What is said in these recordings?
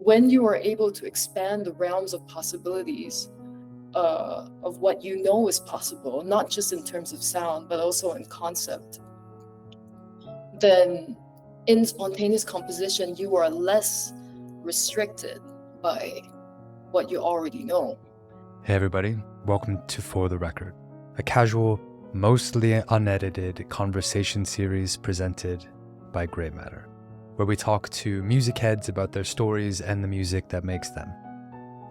when you are able to expand the realms of possibilities of what you know is possible, not just in terms of sound, but also in concept, then in spontaneous composition, you are less restricted by what you already know. Hey everybody, welcome to For the Record, a casual, mostly unedited conversation series presented by Grey Matter, where we talk to music heads about their stories and the music that makes them.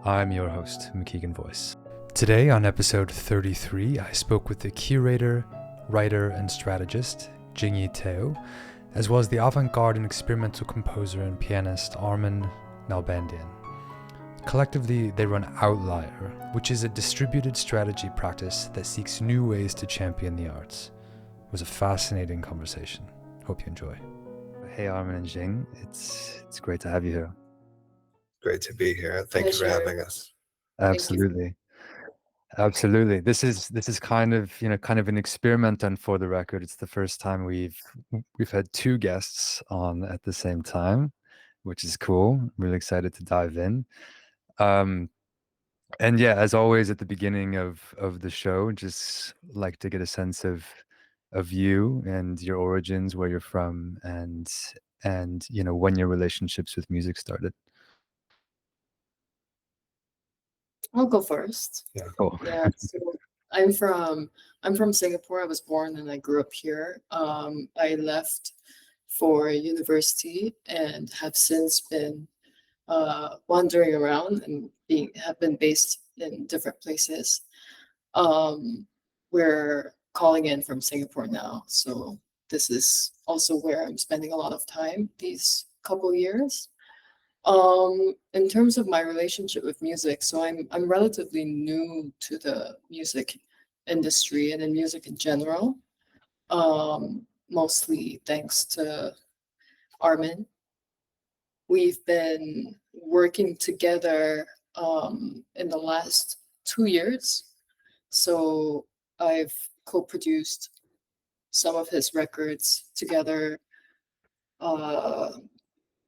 I'm your host, McKeegan Voice. Today on episode 33, I spoke with the curator, writer, and strategist, Jing Yi Teo, as well as the avant-garde and experimental composer and pianist, Armen, Nalbandian. Collectively, they run Outlyr, which is a distributed strategy practice that seeks new ways to champion the arts. It was a fascinating conversation. Hope you enjoy. Hey, Armen and Jing, it's great to have you here. Great to be here. Thank you for having us. Absolutely. Absolutely. This is kind of an experiment, and For the Record, it's the first time we've had two guests on at the same time, which is cool. I'm really excited to dive in. And yeah, as always at the beginning of the show, just like to get a sense of you and your origins, where you're from, and when your relationships with music started. I'll go first. Yeah. Cool. Yeah. So I'm from Singapore. I was born and I grew up here. I left for university and have since been wandering around and have been based in different places. We're calling in from Singapore now, so this is also where I'm spending a lot of time these couple years. In terms of my relationship with music, so I'm relatively new to the music industry and in music in general. Mostly thanks to Armen. We've been working together in the last 2 years. So I've co-produced some of his records together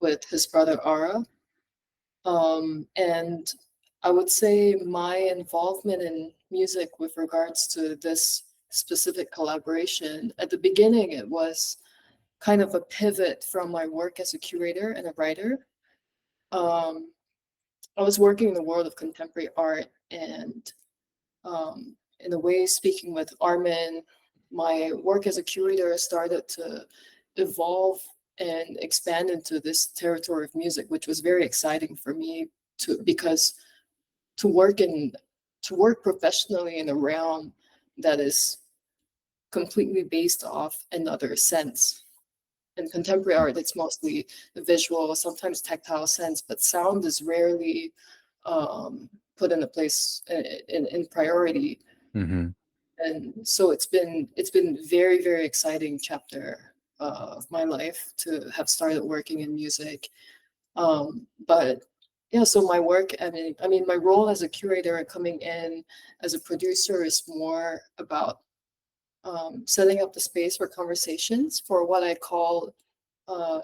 with his brother Ara. And I would say my involvement in music with regards to this specific collaboration, at the beginning, it was kind of a pivot from my work as a curator and a writer. I was working in the world of contemporary art, and in a way, speaking with Armen, my work as a curator started to evolve and expand into this territory of music, which was very exciting for me because to work professionally in a realm that is completely based off another sense. In contemporary art, it's mostly the visual, sometimes tactile sense, but sound is rarely put in a place in priority. Mm-hmm. And so it's been very, very exciting chapter of my life to have started working in music. But yeah, so my work, I mean, my role as a curator and coming in as a producer is more about setting up the space for conversations for what I call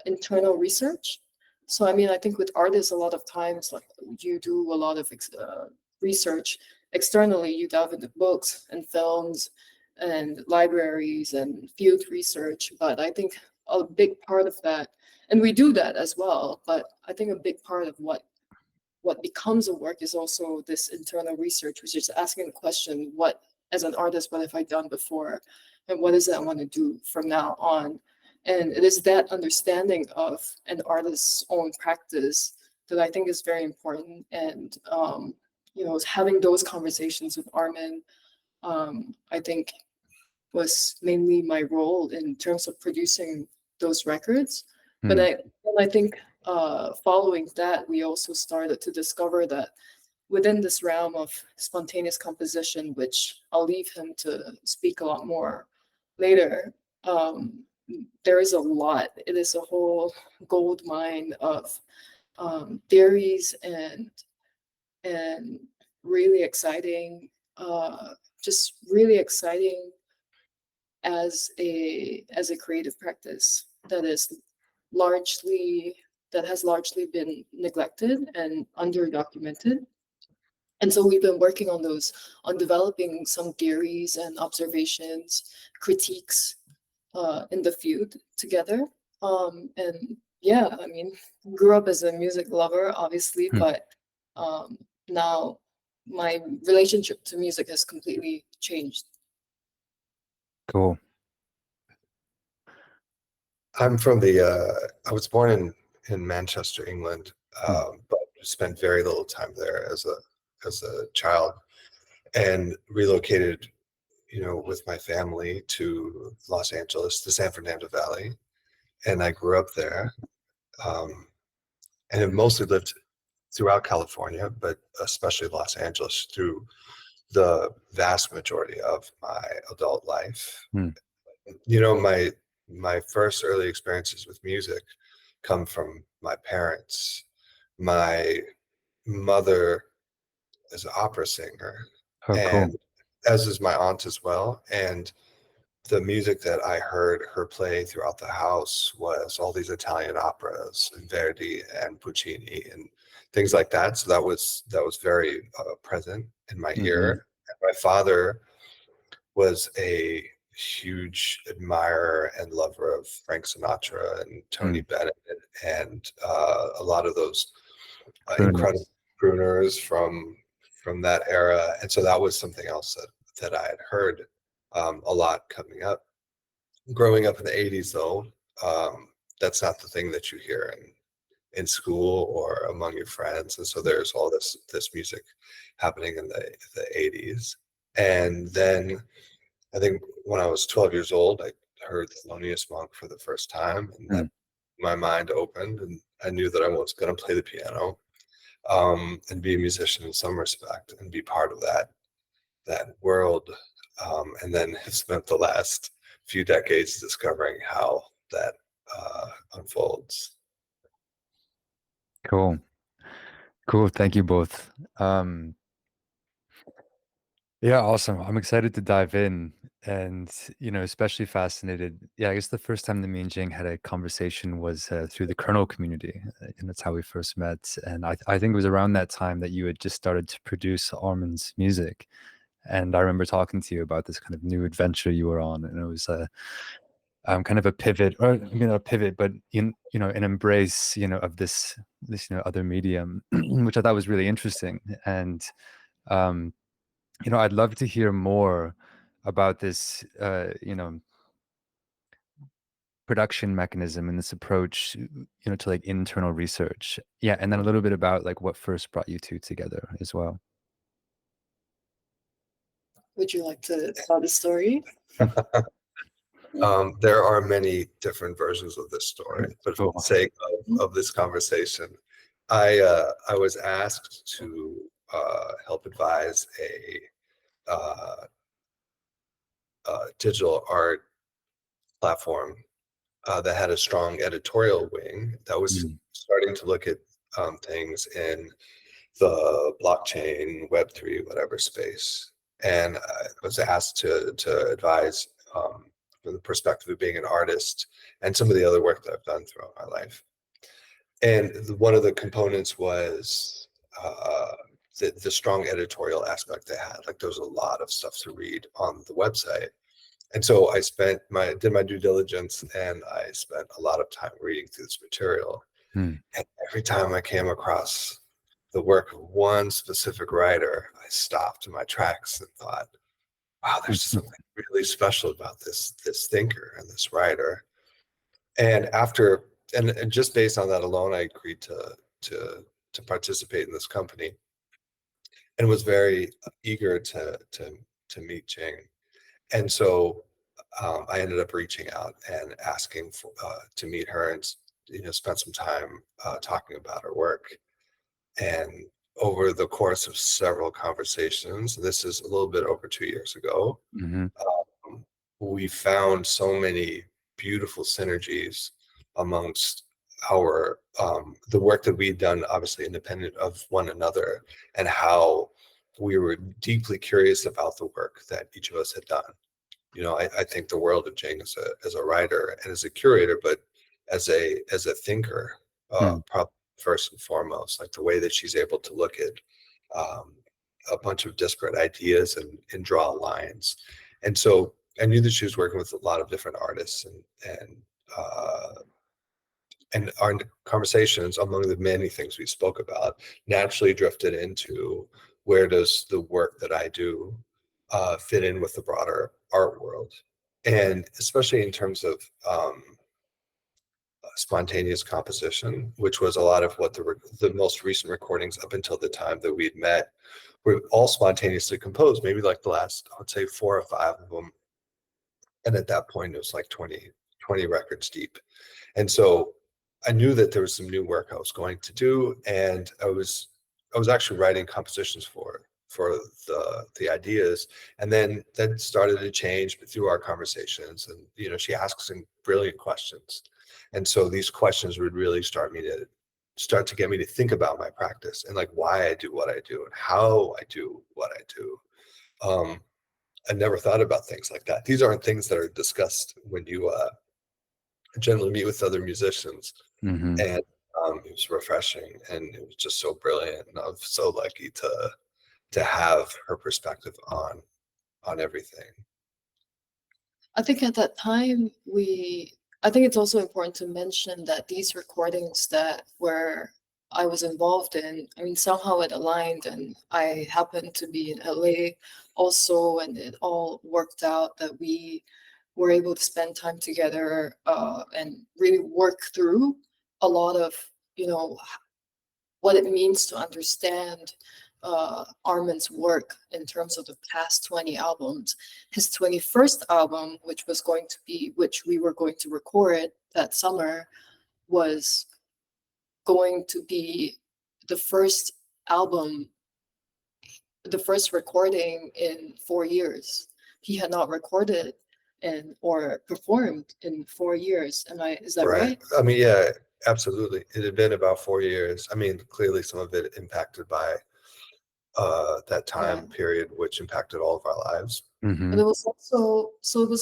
internal research. So I mean, I think with artists, a lot of times, like you do a lot of research externally. You delve into books and films and libraries and field research. But I think a big part of that, and we do that as well, but I think a big part of what becomes a work is also this internal research, which is asking the question, what, as an artist, what have I done before? And what is it I want to do from now on? And it is that understanding of an artist's own practice that I think is very important. And, having those conversations with Armen, I think was mainly my role in terms of producing those records. But I think following that, we also started to discover that within this realm of spontaneous composition, which I'll leave him to speak a lot more later, there is a lot. It is a whole gold mine of theories and really exciting, just really exciting as a creative practice that is largely that has largely been neglected and underdocumented. And so we've been working on developing some theories and observations, critiques in the field together. And yeah, I mean, grew up as a music lover, obviously, but now my relationship to music has completely changed. Cool. I'm from I was born in Manchester, England, but spent very little time there as a child, and relocated, with my family to Los Angeles, the San Fernando Valley, and I grew up there, and have mostly lived throughout California, but especially Los Angeles through the vast majority of my adult life. My first early experiences with music come from my parents. My mother is an opera singer, Oh, cool. and as is my aunt as well. And the music that I heard her play throughout the house was all these Italian operas and Verdi and Puccini and things like that. So that was very present in my ear. And my father was a huge admirer and lover of Frank Sinatra and Tony Bennett and a lot of those incredible crooners from that era. And so that was something else that I had heard a lot coming up. Growing up in the 80s, though, that's not the thing that you hear in school or among your friends. And so there's all this music happening in the 80s. And then I think when I was 12 years old, I heard Thelonious Monk for the first time, and that my mind opened, and I knew that I was going to play the piano and be a musician in some respect and be part of that world. And then have spent the last few decades discovering how that unfolds. Cool. Thank you both. Yeah, awesome. I'm excited to dive in, and especially fascinated. Yeah, I guess the first time that me and Jing had a conversation was through the Kernel community, and that's how we first met. And I think it was around that time that you had just started to produce Armen's music, and I remember talking to you about this kind of new adventure you were on, and it was kind of a pivot, or a pivot, but an embrace, of this other medium, which I thought was really interesting. And I'd love to hear more about this, production mechanism and this approach, to like internal research. Yeah, and then a little bit about like what first brought you two together as well. Would you like to tell the story? There are many different versions of this story, but for the sake of this conversation, I was asked to help advise a digital art platform that had a strong editorial wing that was starting to look at things in the blockchain, Web3, whatever space. And I was asked to advise from the perspective of being an artist and some of the other work that I've done throughout my life. And one of the components was the strong editorial aspect they had. Like there was a lot of stuff to read on the website. And so I did my due diligence, and I spent a lot of time reading through this material. And every time I came across the work of one specific writer, I stopped in my tracks and thought, wow, there's something really special about this thinker and this writer. And and just based on that alone, I agreed to participate in this company, and was very eager to meet Jing. And so I ended up reaching out and asking to meet her, and spent some time talking about her work. And over the course of several conversations, this is a little bit over 2 years ago, we found so many beautiful synergies amongst the work that we'd done, obviously independent of one another, and how we were deeply curious about the work that each of us had done. I think the world of Jing as a writer and as a curator, but as a thinker, Hmm. First and foremost, like the way that she's able to look at a bunch of disparate ideas and draw lines. And so I knew that she was working with a lot of different artists, and our conversations, among the many things we spoke about, naturally drifted into where does the work that I do fit in with the broader art world, and especially in terms of spontaneous composition, which was a lot of what the most recent recordings up until the time that we'd met were all spontaneously composed, maybe like the last, I would say 4 or 5 of them. And at that point, it was like 20 records deep. And so I knew that there was some new work I was going to do, and I was actually writing compositions for the ideas, and then that started to change through our conversations. And she asks some brilliant questions, and so these questions would really start to get me to think about my practice and like why I do what I do and how I do what I do. I never thought about things like that. These aren't things that are discussed when you generally meet with other musicians. Mm-hmm. And it was refreshing, and it was just so brilliant, and I was so lucky to have her perspective on everything. I think at that time I think it's also important to mention that these recordings that I was involved in, I mean, somehow it aligned, and I happened to be in LA also, and it all worked out that we were able to spend time together and really work through a lot of, what it means to understand Armen's work in terms of the past 20 albums. His 21st album, which we were going to record that summer, was going to be the first album, the first recording in 4 years. He had not recorded or performed in 4 years. Is that right? I mean, yeah, absolutely. It had been about 4 years. I mean, clearly some of it impacted by that time period, which impacted all of our lives. Mm-hmm. And it was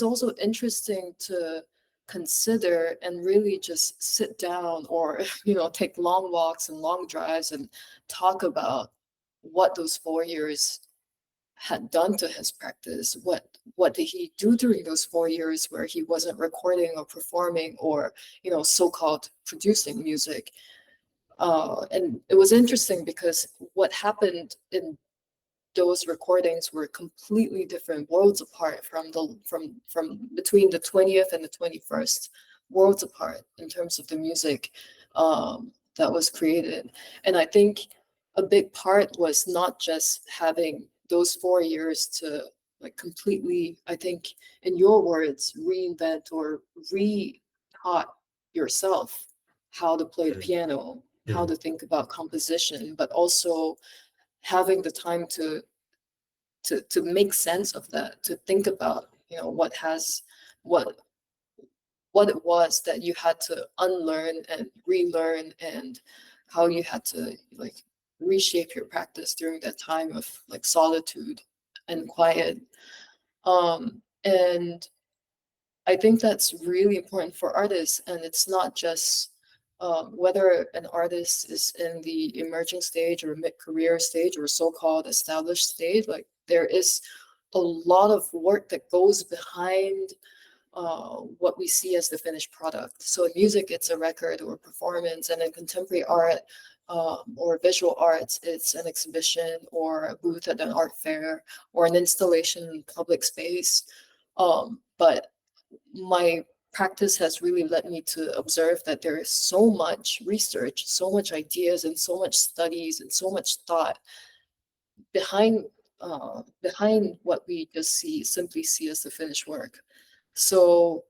also interesting to consider and really just sit down or take long walks and long drives and talk about what those 4 years had done to his practice. What did he do during those 4 years where he wasn't recording or performing or so-called producing music? And it was interesting because what happened in those recordings were completely different worlds apart from between the 20th and the 21st, worlds apart in terms of the music that was created. And I think a big part was not just having those 4 years to like completely, I think in your words, reinvent or re-taught yourself how to play the piano, how to think about composition, but also having the time to make sense of that, to think about what it was that you had to unlearn and relearn, and how you had to like reshape your practice during that time of like solitude and quiet. And I think that's really important for artists, and it's not just whether an artist is in the emerging stage or mid-career stage or so-called established stage. Like there is a lot of work that goes behind what we see as the finished product. So in music, it's a record or performance, and in contemporary art or visual arts, it's an exhibition or a booth at an art fair or an installation in public space. But my practice has really led me to observe that there is so much research, so much ideas, and so much studies, and so much thought behind what we just simply see as the finished work. So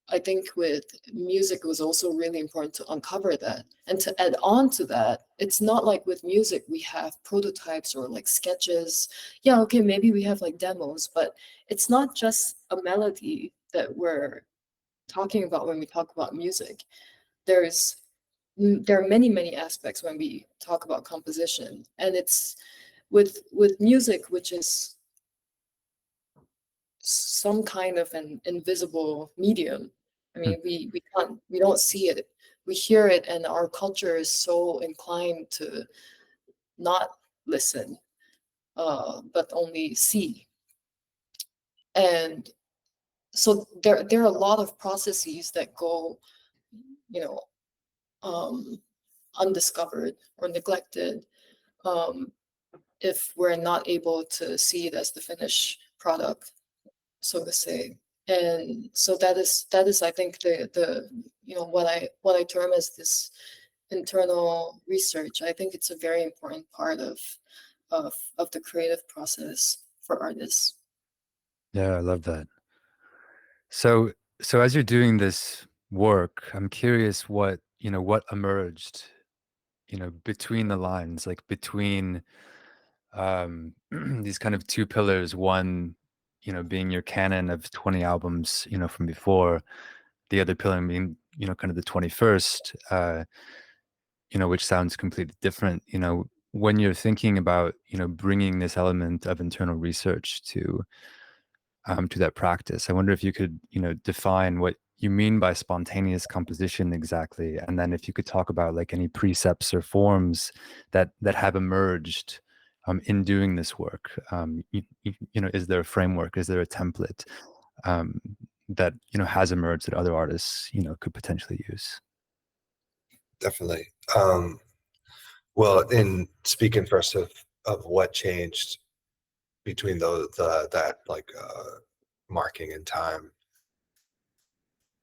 I think with music, it was also really important to uncover that. And to add on to that, it's not like with music, we have prototypes or like sketches. Yeah, okay, maybe we have like demos, but it's not just a melody that we're talking about when we talk about music. There are many aspects when we talk about composition, and it's with music, which is some kind of an invisible medium. I mean, we don't see it, we hear it, and our culture is so inclined to not listen, but only see. And so there are a lot of processes that go, you know, undiscovered or neglected, if we're not able to see it as the finished product, so to say. And so that is I think the what I term as this internal research. I think it's a very important part of the creative process for artists. Yeah, I love that. So as you're doing this work, I'm curious what emerged, between the lines, like between these kind of two pillars, one, being your canon of 20 albums, from before, the other pillar being, kind of the 21st, which sounds completely different. When you're thinking about, bringing this element of internal research to that practice, I wonder if you could, define what you mean by spontaneous composition exactly, and then if you could talk about like any precepts or forms that have emerged in doing this work. Is there a framework? Is there a template that has emerged that other artists could potentially use? Definitely. Well, in speaking first of what changed between that like marking in time.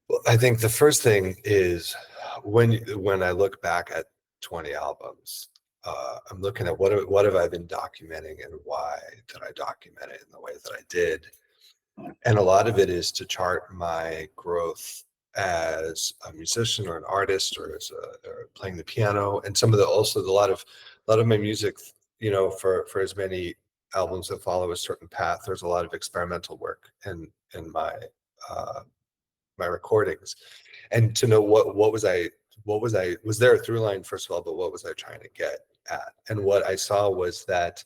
Well, I think the first thing is when I look back at 20 albums, I'm looking at what have I been documenting and why did I document it in the way that I did. And a lot of it is to chart my growth as a musician or an artist, or or playing the piano. And some of also a lot of my music, for as many albums that follow a certain path, there's a lot of experimental work in my my recordings. And to know was there a through line, first of all, but what was I trying to get at? And what I saw was that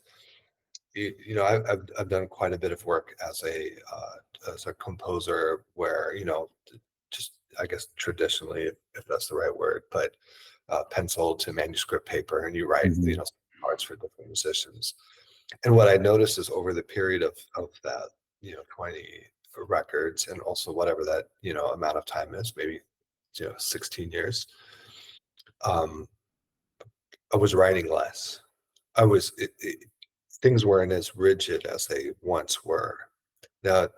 I've done quite a bit of work as a composer, where just, I guess, traditionally, if that's the right word, but pencil to manuscript paper, and you write parts for different musicians. And what I noticed is over the period of that 20 records, and also whatever that amount of time is, maybe 16 years, I was writing less. I was things weren't as rigid as they once were. Now,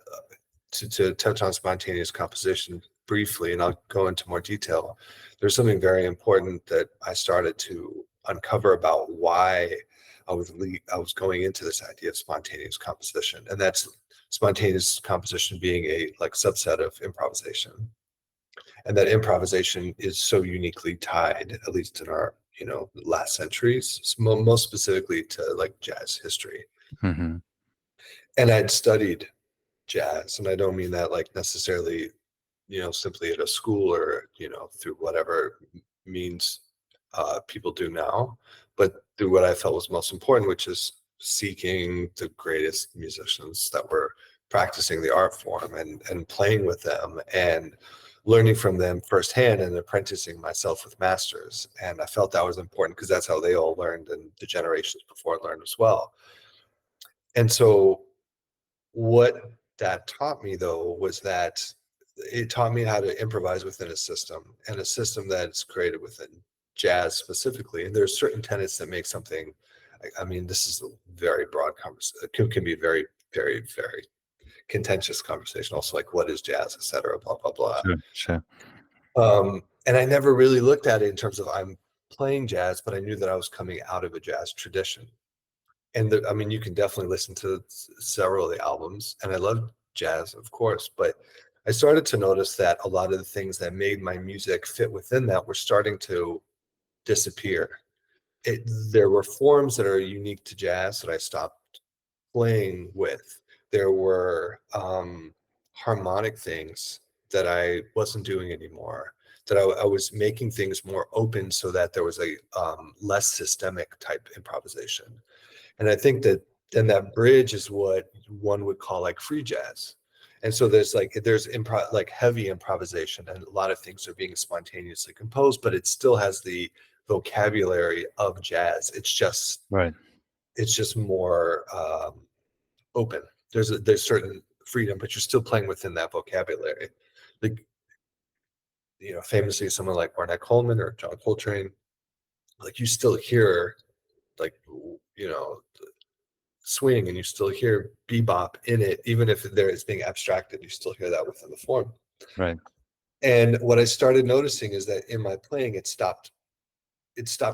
to touch on spontaneous composition briefly, and I'll go into more detail, there's something very important that I started to uncover about why I was going into this idea of spontaneous composition, and that's spontaneous composition being a subset of improvisation, and that improvisation is so uniquely tied, at least in our last centuries, most specifically to jazz history. Mm-hmm. And I'd studied jazz, and I don't mean that necessarily simply at a school, or through whatever means people do now, but through what I felt was most important, which is seeking the greatest musicians that were practicing the art form, and playing with them, and learning from them firsthand, and apprenticing myself with masters. And I felt that was important because that's how they all learned, and the generations before learned as well. And so what that taught me, though, was that it taught me how to improvise within a system, and a system that's created within jazz specifically. And there's certain tenets that make something, I mean, this is a very broad conversation. It can be very, very, very contentious conversation. Also, what is jazz, et cetera, blah, blah, blah. Sure. And I never really looked at it in terms of I'm playing jazz, but I knew that I was coming out of a jazz tradition. And I mean, you can definitely listen to several of the albums, and I love jazz, of course, but I started to notice that a lot of the things that made my music fit within that were starting to disappear. There were forms that are unique to jazz that I stopped playing with. There were harmonic things that I wasn't doing anymore, that I was making things more open, so that there was a less systemic type improvisation. And I think that that bridge is what one would call free jazz. And so there's like heavy improvisation, and a lot of things are being spontaneously composed, but it still has the vocabulary of jazz. It's just more open. There's certain freedom, but you're still playing within that vocabulary. Like, famously someone like Barnett Coleman or John Coltrane, like you still hear like, swing, and you still hear bebop in it, even if there is being abstracted, you still hear that within the form. Right. And what I started noticing is that in my playing, it stopped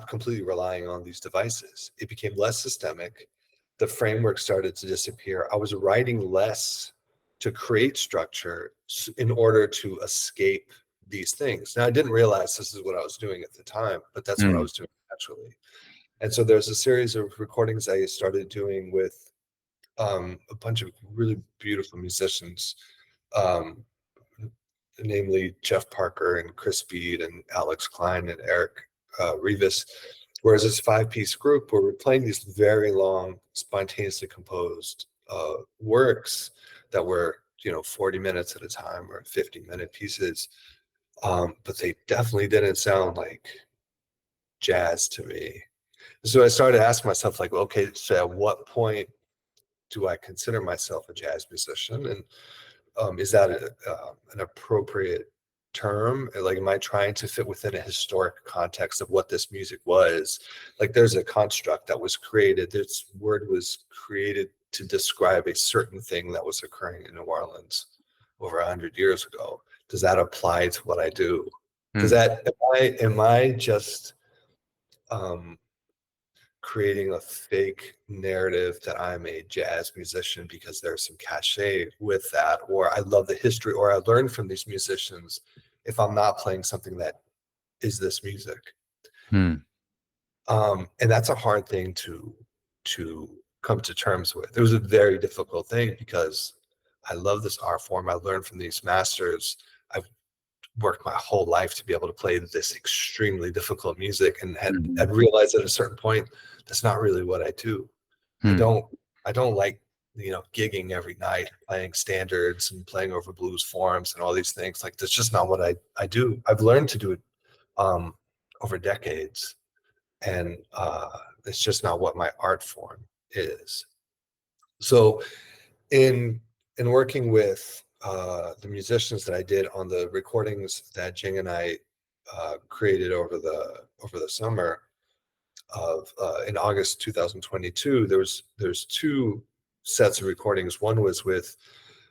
completely relying on these devices. It became less systemic. The framework started to disappear. I was writing less to create structure in order to escape these things. Now, I didn't realize this is what I was doing at the time, but that's what I was doing naturally. And so there's a series of recordings I started doing with a bunch of really beautiful musicians, namely Jeff Parker and Chris Speed and Alex Klein and Eric Rivas. Whereas this 5-piece group where we're playing these very long, spontaneously composed works that were 40 minutes at a time or 50-minute pieces, but they definitely didn't sound like jazz to me. So I started asking myself, like, okay, so at what point do I consider myself a jazz musician? And is that an appropriate term? Like, am I trying to fit within a historic context of what this music was? Like, there's a construct that was created. This word was created to describe a certain thing that was occurring in New Orleans over 100 years ago. Does that apply to what I do? Does that, am I just creating a fake narrative that I'm a jazz musician because there's some cachet with that, or I love the history, or I learned from these musicians, if I'm not playing something that is this music? And that's a hard thing to come to terms with. It was a very difficult thing because I love this art form. I learned from these masters. I've worked my whole life to be able to play this extremely difficult music, and had realized at a certain point that's not really what I do. I don't like gigging every night, playing standards and playing over blues forms and all these things. Like, that's just not what I do. I've learned to do it over decades, and it's just not what my art form is. So in working with the musicians that I did on the recordings that Jing and I created over the summer of in August 2022, there's 2 sets of recordings. One was with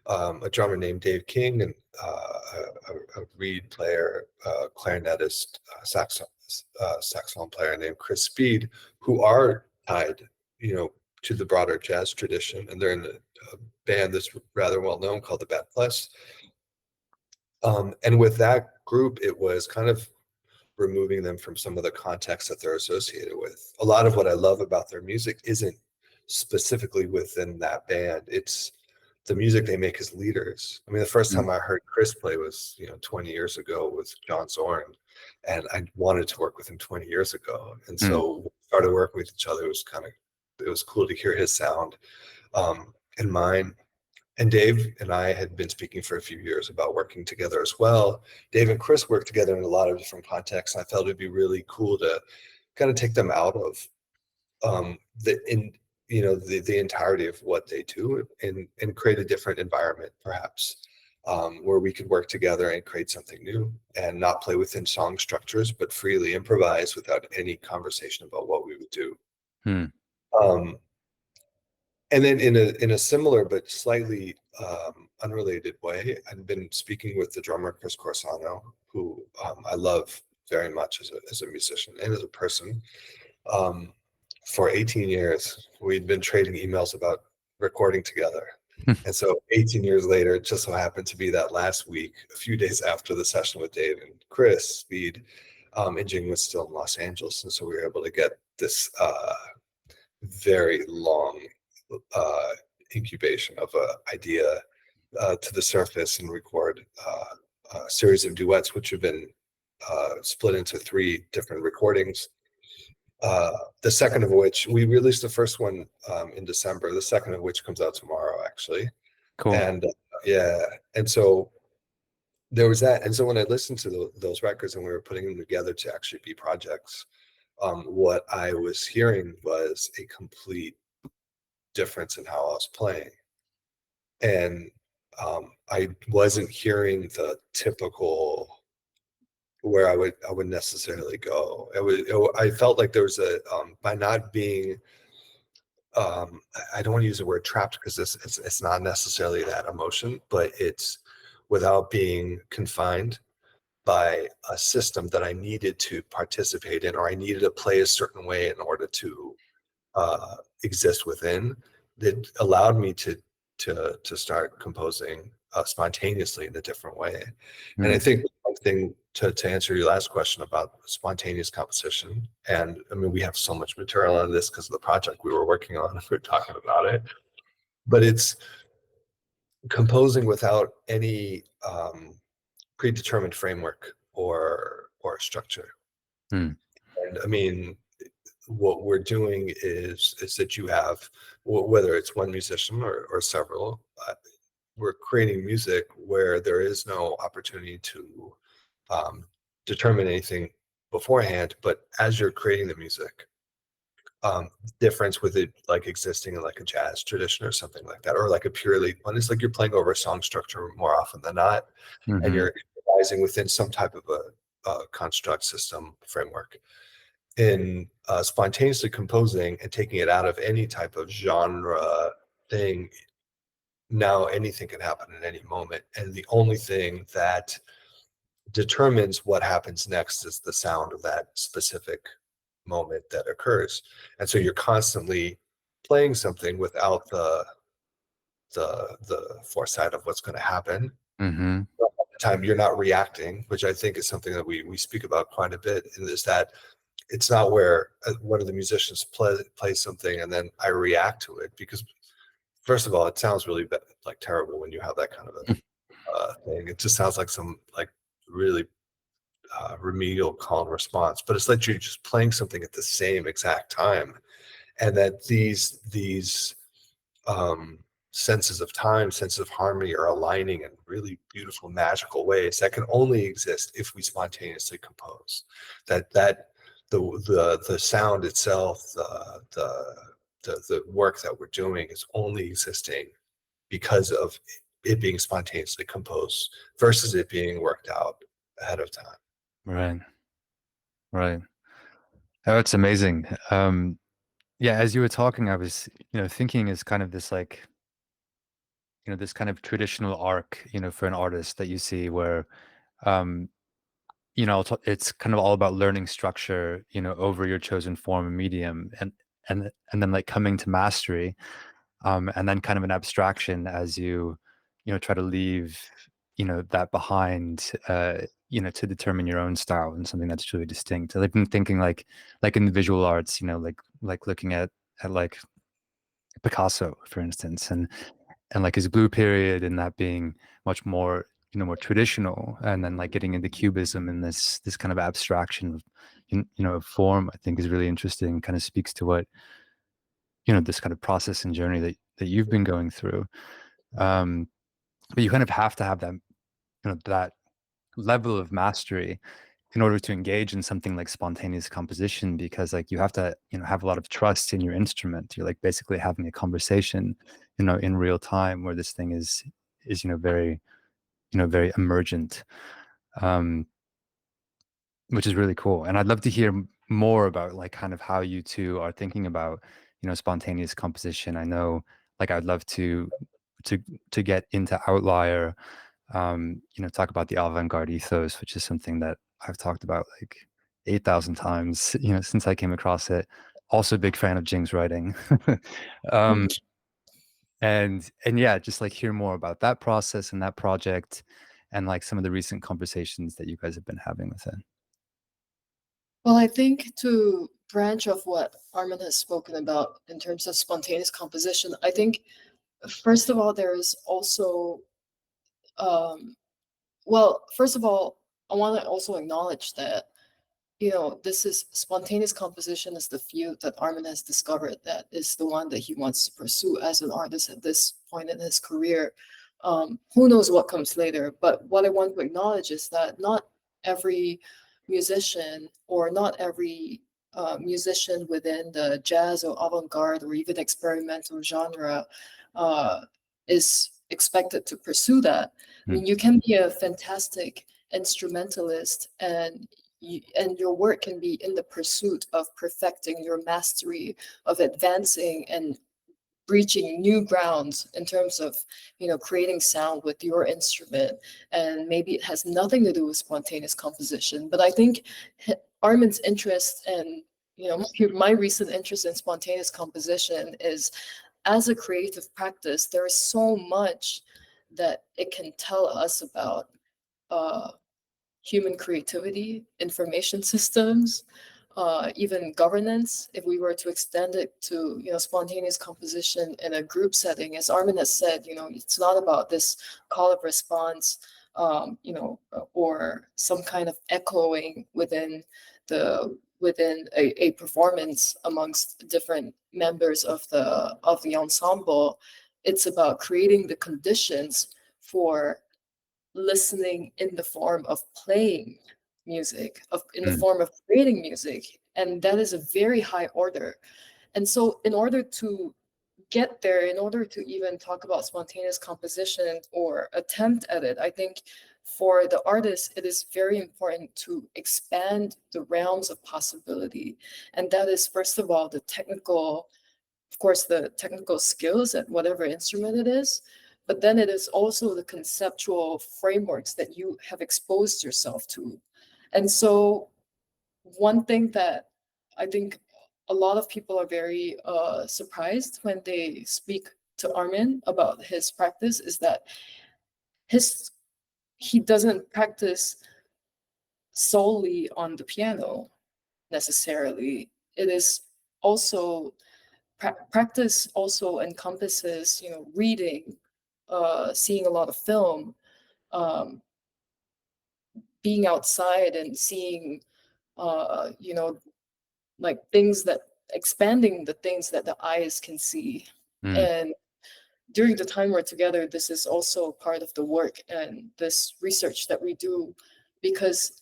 a drummer named Dave King and a reed player, clarinetist, saxophone player named Chris Speed, who are tied, to the broader jazz tradition, and they're in a band that's rather well known called the Bad Plus. And with that group, it was kind of removing them from some of the context that they're associated with. A lot of what I love about their music isn't specifically within that band. It's the music they make as leaders. I mean, the first time I heard Chris play was 20 years ago with John Zorn, and I wanted to work with him 20 years ago. And so we started working with each other. It was cool to hear his sound and mine. And Dave and I had been speaking for a few years about working together as well. Dave and Chris worked together in a lot of different contexts, and I felt it'd be really cool to kind of take them out of the entirety of what they do, and create a different environment, perhaps, where we could work together and create something new, and not play within song structures, but freely improvise without any conversation about what we would do. And then in a similar but slightly unrelated way, I've been speaking with the drummer Chris Corsano, who I love very much as a musician and as a person. For 18 years, we'd been trading emails about recording together. And so 18 years later, it just so happened to be that last week, a few days after the session with Dave and Chris Speed, and Jing was still in Los Angeles. And so we were able to get this very long incubation of an idea to the surface, and record a series of duets, which have been split into 3 different recordings. The second of which, we released the first one in December, the second of which comes out tomorrow, actually. Cool. And Yeah. And so there was that. And so when I listened to those records and we were putting them together to actually be projects, what I was hearing was a complete difference in how I was playing. And I wasn't hearing the typical where I would necessarily go. I felt like there was a by not being I don't want to use the word trapped because it's not necessarily that emotion, but it's without being confined by a system that I needed to participate in, or I needed to play a certain way in order to exist within, that allowed me to start composing spontaneously in a different way. And I think one thing to answer your last question about spontaneous composition, and I mean, we have so much material on this because of the project we were working on, we were talking about it, but it's composing without any predetermined framework or structure. Hmm. And I mean, what we're doing is that you have, whether it's one musician or several, we're creating music where there is no opportunity to determine anything beforehand, but as you're creating the music, difference with it like existing in like a jazz tradition or something like that, or like a purely one, it's like you're playing over a song structure more often than not, and you're improvising within some type of a construct, system, framework. In spontaneously composing and taking it out of any type of genre thing, now anything can happen at any moment, and the only thing that determines what happens next is the sound of that specific moment that occurs. And so you're constantly playing something without the foresight of what's going to happen. Mm-hmm. At the time you're not reacting, which I think is something that we speak about quite a bit, and is that it's not where one of the musicians play something and then I react to it, because first of all, it sounds really like terrible when you have that kind of a thing. It just sounds like some like really remedial call and response, but it's that you're just playing something at the same exact time, and that these senses of time, senses of harmony are aligning in really beautiful, magical ways that can only exist if we spontaneously compose. That the sound itself, the work that we're doing is only existing because of it being spontaneously composed versus it being worked out ahead of time. Right. Right. Oh, it's amazing. Yeah, as you were talking, I was, thinking is kind of this like, this kind of traditional arc, for an artist that you see where, um, it's kind of all about learning structure, over your chosen form and medium, and then like coming to mastery, and then kind of an abstraction as you, try to leave, that behind, to determine your own style and something that's truly distinct. I've been thinking like in the visual arts, like looking at like Picasso, for instance, and like his blue period and that being much more, more traditional, and then like getting into cubism and this kind of abstraction of, of form, I think is really interesting, kind of speaks to what, this kind of process and journey that you've been going through. But you kind of have to have that, that level of mastery in order to engage in something like spontaneous composition, because like you have to, have a lot of trust in your instrument. You're like basically having a conversation, in real time, where this thing is, very, very emergent, um, which is really cool. And I'd love to hear more about like kind of how you two are thinking about, spontaneous composition. I know, like, I'd love to to get into Outlyr, talk about the avant-garde ethos, which is something that I've talked about like 8,000 times, since I came across it. Also a big fan of Jing's writing. um, and yeah, just like hear more about that process and that project, and like some of the recent conversations that you guys have been having with it. Well, I think to branch off what Armen has spoken about in terms of spontaneous composition, I think first of all, there is also, well, first of all, I want to also acknowledge that, this is spontaneous composition is the field that Armen has discovered that is the one that he wants to pursue as an artist at this point in his career. Who knows what comes later? But what I want to acknowledge is that not every musician or not every musician within the jazz or avant-garde or even experimental genre is expected to pursue that. I mean, you can be a fantastic instrumentalist and your work can be in the pursuit of perfecting your mastery, of advancing and reaching new grounds in terms of, creating sound with your instrument. And maybe it has nothing to do with spontaneous composition, but I think Armen's interest and, my recent interest in spontaneous composition is, as a creative practice, there is so much that it can tell us about human creativity, information systems, even governance. If we were to extend it to, spontaneous composition in a group setting, as Armen has said, it's not about this call of response, or some kind of echoing within a performance amongst different members of the ensemble. It's about creating the conditions for listening in the form of playing music, in the form of creating music. And that is a very high order. And so in order to get there, in order to even talk about spontaneous composition or attempt at it, I think for the artist, it is very important to expand the realms of possibility. And that is, first of all, the technical skills at whatever instrument it is, but then it is also the conceptual frameworks that you have exposed yourself to. And so one thing that I think a lot of people are very surprised when they speak to Armen about his practice is that he doesn't practice solely on the piano necessarily. It is also practice also encompasses, reading, seeing a lot of film, being outside and seeing, like expanding the things that the eyes can see. And during the time we're together, this is also part of the work and this research that we do, because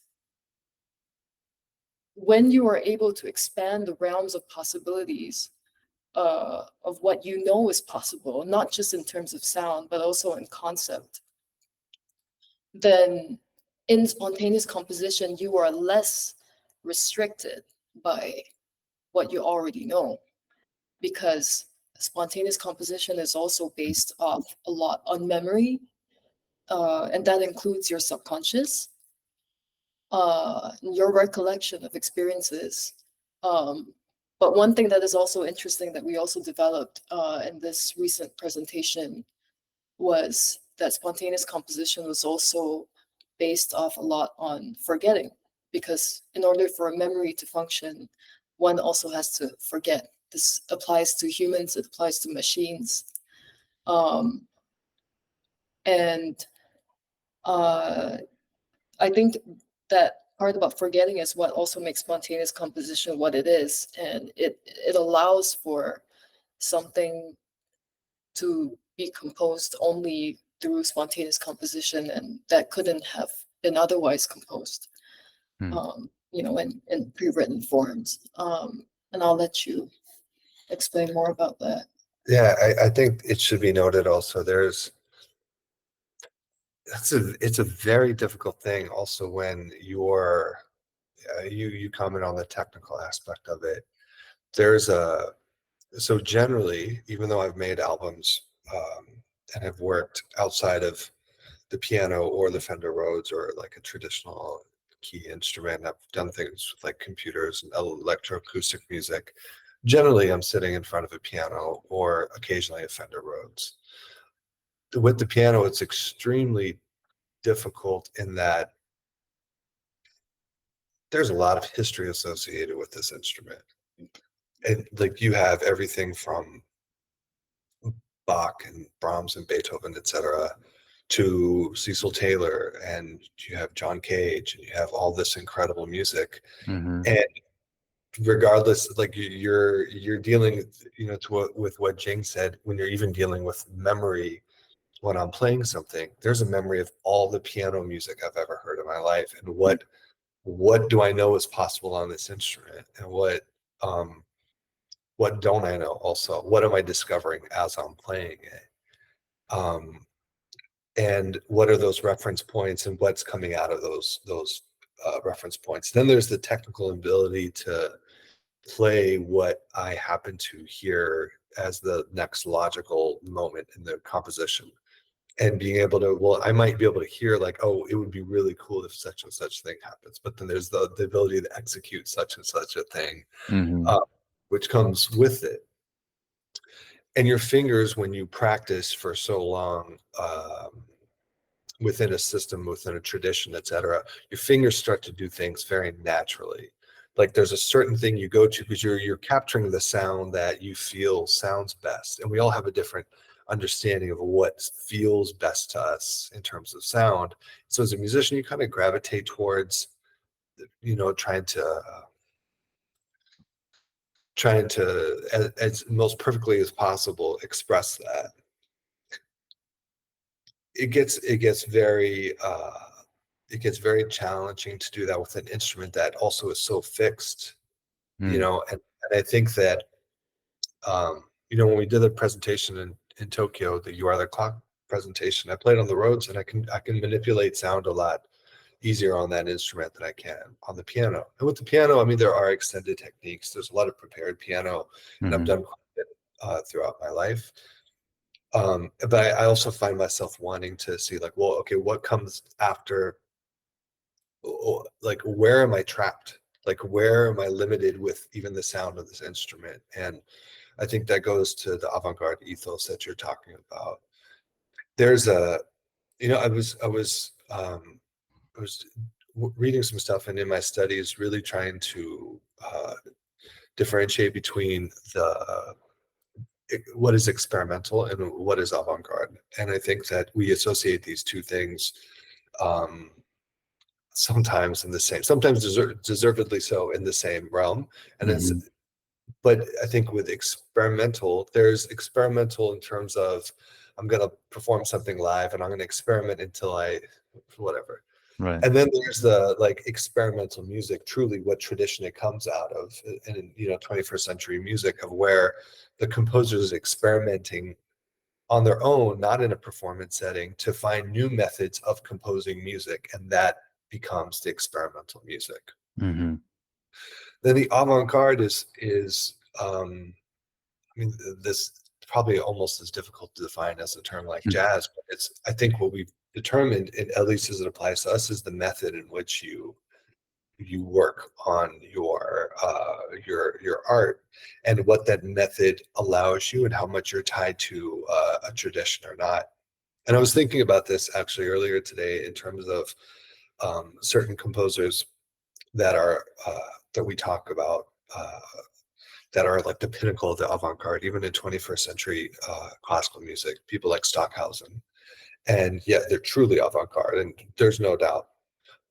when you are able to expand the realms of possibilities, of what is possible, not just in terms of sound, but also in concept, then in spontaneous composition, you are less restricted by what you already know, because spontaneous composition is also based off a lot on memory, and that includes your subconscious, your recollection of experiences. But one thing that is also interesting that we also developed in this recent presentation was that spontaneous composition was also based off a lot on forgetting, because in order for a memory to function, one also has to forget. This applies to humans, it applies to machines. And I think that part about forgetting is what also makes spontaneous composition what it is. And it allows for something to be composed only through spontaneous composition, and that couldn't have been otherwise composed, in pre-written forms. And I'll let you explain more about that. Yeah, I think it should be noted also, it's a very difficult thing also when you comment on the technical aspect of it. So generally, even though I've made albums and have worked outside of the piano or the Fender Rhodes or like a traditional key instrument, I've done things with like computers and electroacoustic music. Generally, I'm sitting in front of a piano or occasionally a Fender Rhodes. With the piano, it's extremely difficult in that there's a lot of history associated with this instrument. And like you have everything from Bach and Brahms and Beethoven, etc., to Cecil Taylor, and you have John Cage, and you have all this incredible music. And regardless, like you're dealing, with what Jing said, when you're even dealing with memory when I'm playing something, there's a memory of all the piano music I've ever heard in my life, and what do I know is possible on this instrument, and what don't I know also? What am I discovering as I'm playing it? And what are those reference points, and what's coming out of those reference points? Then there's the technical ability to play what I happen to hear as the next logical moment in the composition, and being able to, well, I might be able to hear like, oh, it would be really cool if such and such thing happens, but then there's the ability to execute such and such a thing, which comes with it. And your fingers, when you practice for so long, within a system, within a tradition, etc., your fingers start to do things very naturally. Like there's a certain thing you go to because you're capturing the sound that you feel sounds best, and we all have a different understanding of what feels best to us in terms of sound. So as a musician, you kind of gravitate towards, trying to as most perfectly as possible express that. It gets very challenging to do that with an instrument that also is so fixed, and I think that when we did the presentation in Tokyo, the You Are the Clock presentation, I played on the Rhodes, and I can manipulate sound a lot easier on that instrument than I can on the piano. And with the piano, I mean, there are extended techniques. There's a lot of prepared piano, and I've done quite a bit throughout my life. But I also find myself wanting to see like, well, okay, what comes after? Like, where am I trapped? Like, where am I limited with even the sound of this instrument? And I think that goes to the avant-garde ethos that you're talking about. There's I was reading some stuff, and in my studies, really trying to differentiate between what is experimental and what is avant-garde. And I think that we associate these two things sometimes in the same, sometimes deservedly so, in the same realm. And but I think with experimental, there's experimental in terms of, I'm going to perform something live and I'm going to experiment until whatever. Right. And then there's the like experimental music, truly what tradition it comes out of in 21st century music, of where the composer is experimenting on their own, not in a performance setting, to find new methods of composing music, and that becomes the experimental music. Then the avant-garde is I mean, this probably almost as difficult to define as a term like jazz, but it's, I think what we've determined, at least as it applies to us, is the method in which you work on your art, and what that method allows you, and how much you're tied to a tradition or not. And I was thinking about this actually earlier today in terms of certain composers that we talk about, that are like the pinnacle of the avant-garde, even in 21st century classical music, people like Stockhausen. And yeah, they're truly avant-garde, and there's no doubt.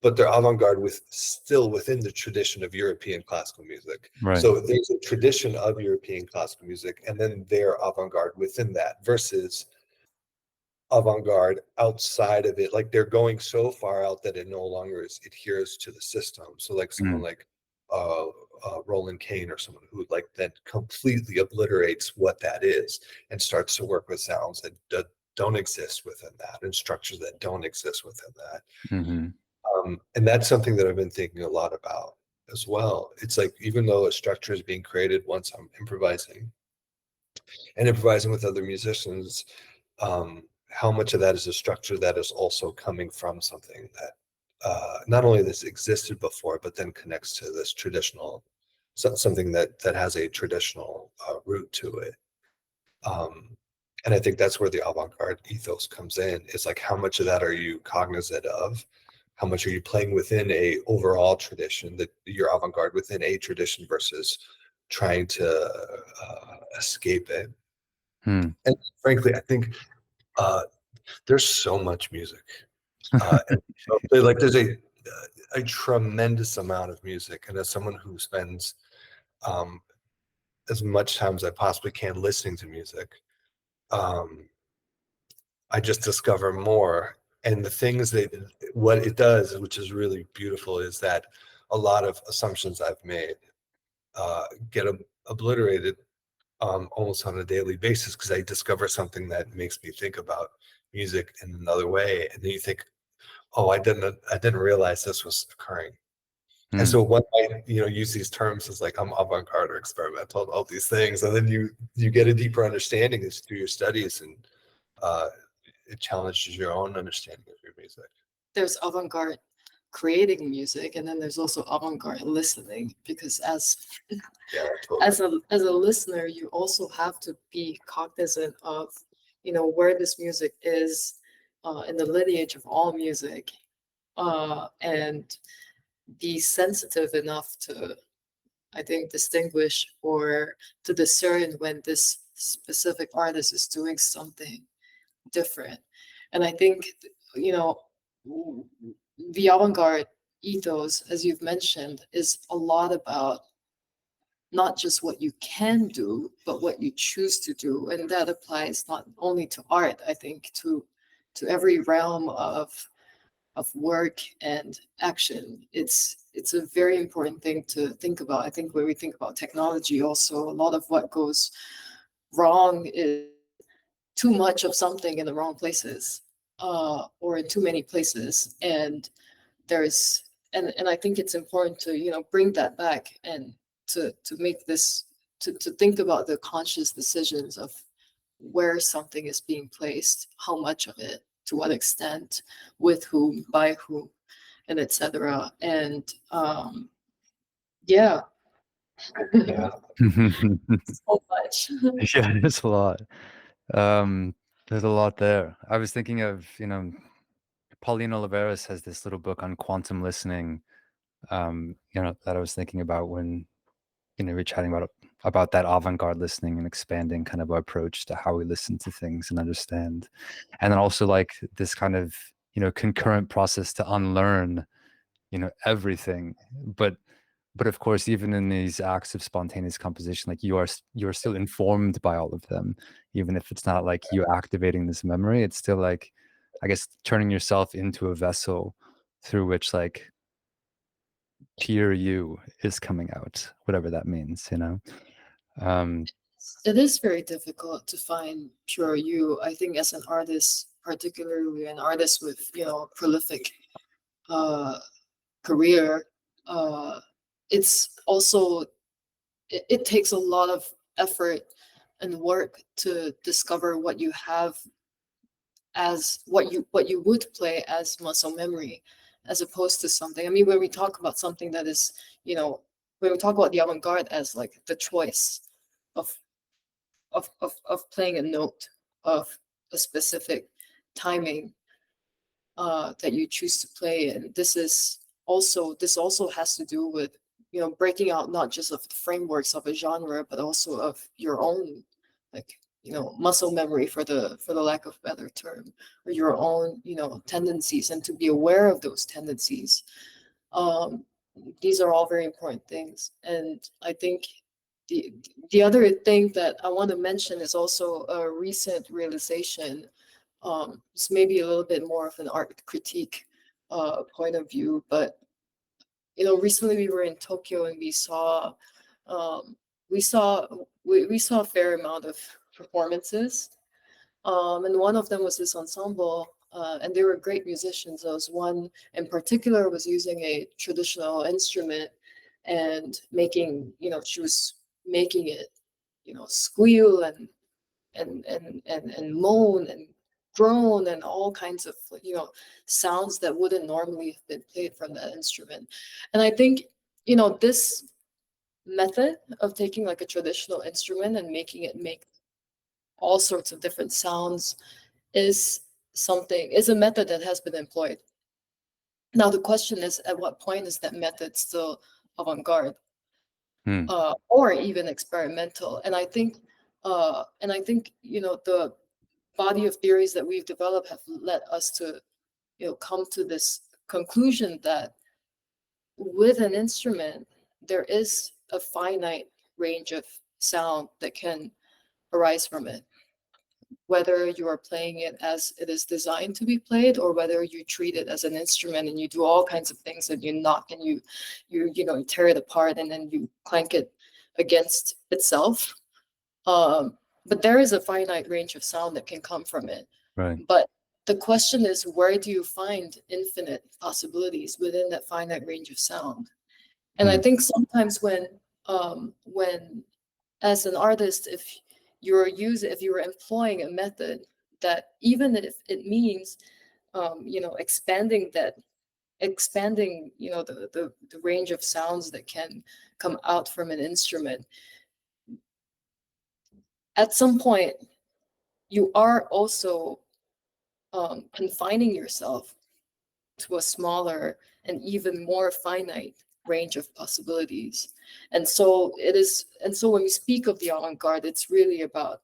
But they're avant-garde still within the tradition of European classical music. Right. So there's a tradition of European classical music, and then they're avant-garde within that, versus avant-garde outside of it. Like, they're going so far out that it no longer adheres to the system. So like someone like Roland Kane, or someone who like then completely obliterates what that is and starts to work with sounds that don't exist within that, and structures that don't exist within that. And that's something that I've been thinking a lot about as well. It's like, even though a structure is being created once I'm improvising with other musicians, how much of that is a structure that is also coming from something that not only this existed before, but then connects to this traditional, something that has a traditional root to it. And I think that's where the avant-garde ethos comes in. It's like, how much of that are you cognizant of? How much are you playing within a overall tradition, that you're avant-garde within a tradition, versus trying to escape it? And frankly, I think there's so much music. Like, there's a tremendous amount of music. And as someone who spends as much time as I possibly can listening to music, I just discover more. And the things that, what it does, which is really beautiful, is that a lot of assumptions I've made get obliterated almost on a daily basis, because I discover something that makes me think about music in another way. And then you think, oh, I didn't realize this was occurring. And so one might, use these terms as like, I'm avant-garde or experimental, and all these things. And then you get a deeper understanding through your studies, and it challenges your own understanding of your music. There's avant-garde creating music, and then there's also avant-garde listening, because as Totally. as a listener, you also have to be cognizant of where this music is in the lineage of all music, and be sensitive enough to, I think, distinguish or to discern when this specific artist is doing something different. And I think, the avant-garde ethos, as you've mentioned, is a lot about not just what you can do, but what you choose to do. And that applies not only to art, I think, to every realm of work and action. It's a very important thing to think about. I think when we think about technology also, a lot of what goes wrong is too much of something in the wrong places, or in too many places. And I think it's important to, bring that back, and to make this, to think about the conscious decisions of where something is being placed, how much of it, to what extent, with whom, by whom, and etc. And yeah. Yeah. So much. Yeah, there's a lot. There's a lot there. I was thinking of, Pauline Oliveras has this little book on quantum listening, that I was thinking about when, we're chatting about that avant-garde listening and expanding kind of our approach to how we listen to things and understand. And then also like this kind of, concurrent process to unlearn, everything. But of course, even in these acts of spontaneous composition, like you're still informed by all of them, even if it's not like you activating this memory. It's still like, I guess, turning yourself into a vessel through which like pure you is coming out, whatever that means, It is very difficult to find pure you. I think as an artist, particularly an artist with, prolific career, it's also, it takes a lot of effort and work to discover what you have as what you would play as muscle memory, as opposed to something. I mean, when we talk about something that is, when we talk about the avant-garde as like the choice of playing a note of a specific timing that you choose to play. And this also has to do with, breaking out not just of the frameworks of a genre, but also of your own, like, muscle memory, for the lack of a better term, or your own, tendencies, and to be aware of those tendencies. These are all very important things. And I think the other thing that I want to mention is also a recent realization. It's maybe a little bit more of an art critique point of view, but recently we were in Tokyo, and we saw we saw a fair amount of performances, and one of them was this ensemble, and they were great musicians. There was one in particular was using a traditional instrument and making, she was making it, squeal and moan and groan and all kinds of, sounds that wouldn't normally have been played from that instrument. And I think, this method of taking like a traditional instrument and making it make all sorts of different sounds is a method that has been employed. Now the question is, at what point is that method still avant-garde, or even experimental? And I think the body of theories that we've developed have led us to, come to this conclusion that with an instrument, there is a finite range of sound that can arise from it. whether you are playing it as it is designed to be played, or whether you treat it as an instrument and you do all kinds of things, and you knock and you you tear it apart and then you clank it against itself. But there is a finite range of sound that can come from it. Right. But the question is, where do you find infinite possibilities within that finite range of sound? And I think sometimes when as an artist, if you're employing a method that, even if it means expanding the range of sounds that can come out from an instrument, at some point you are also confining yourself to a smaller and even more finite range of possibilities. And so when we speak of the avant-garde, it's really about,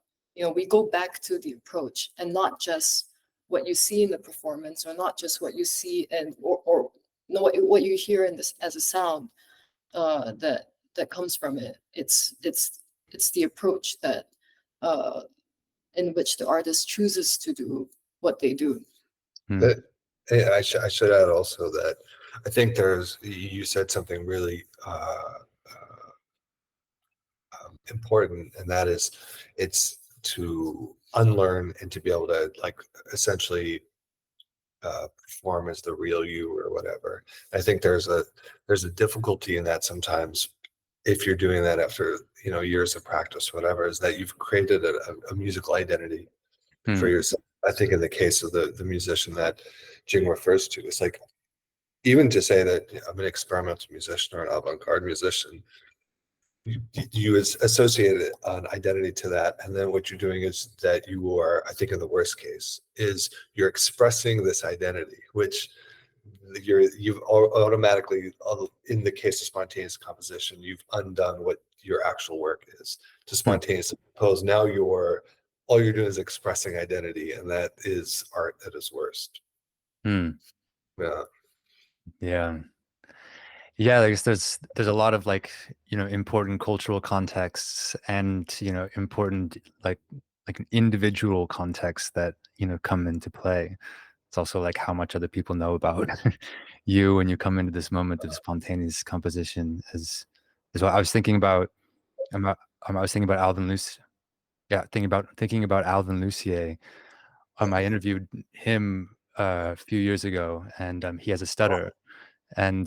we go back to the approach, and not just what you see in the performance, or not just what you see and or no, what you hear in this as a sound that comes from it. It's the approach that in which the artist chooses to do what they do. I should add also that I think you said something really important, and that is, it's to unlearn and to be able to essentially perform as the real you or whatever. I think there's a difficulty in that sometimes, if you're doing that after years of practice, whatever, is that you've created a musical identity for yourself. I think in the case of the musician that Jing refers to, it's like, even to say that I'm an experimental musician or an avant-garde musician, you associate an identity to that, and then what you're doing is that you are, I think in the worst case, is you're expressing this identity, which you've automatically, in the case of spontaneous composition, you've undone what your actual work is to spontaneously compose. Now all you're doing is expressing identity, and that is art at its worst. Yeah, I guess there's a lot of important cultural contexts and important like individual contexts that come into play. It's also like how much other people know about you when you come into this moment of spontaneous composition. As well, I was thinking about Alvin Lucier. Yeah, thinking about Alvin Lucier. I interviewed him a few years ago, and he has a stutter, and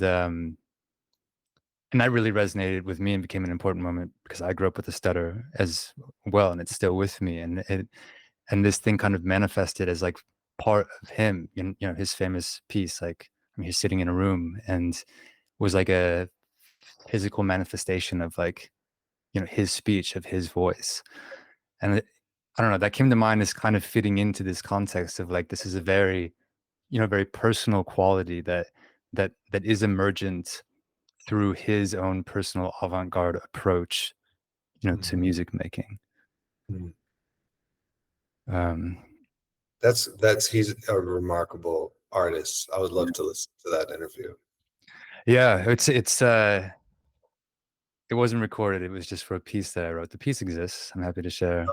that really resonated with me and became an important moment because I grew up with a stutter as well, and it's still with me. And this thing kind of manifested as like part of him. His famous piece, he's sitting in a room, and was like a physical manifestation of his speech, of his voice. And I don't know, that came to mind as kind of fitting into this context of this is a very very personal quality that is emergent through his own personal avant-garde approach, to music making. He's a remarkable artist. I would love to listen to that interview. Yeah, it wasn't recorded. It was just for a piece that I wrote. The piece exists. I'm happy to share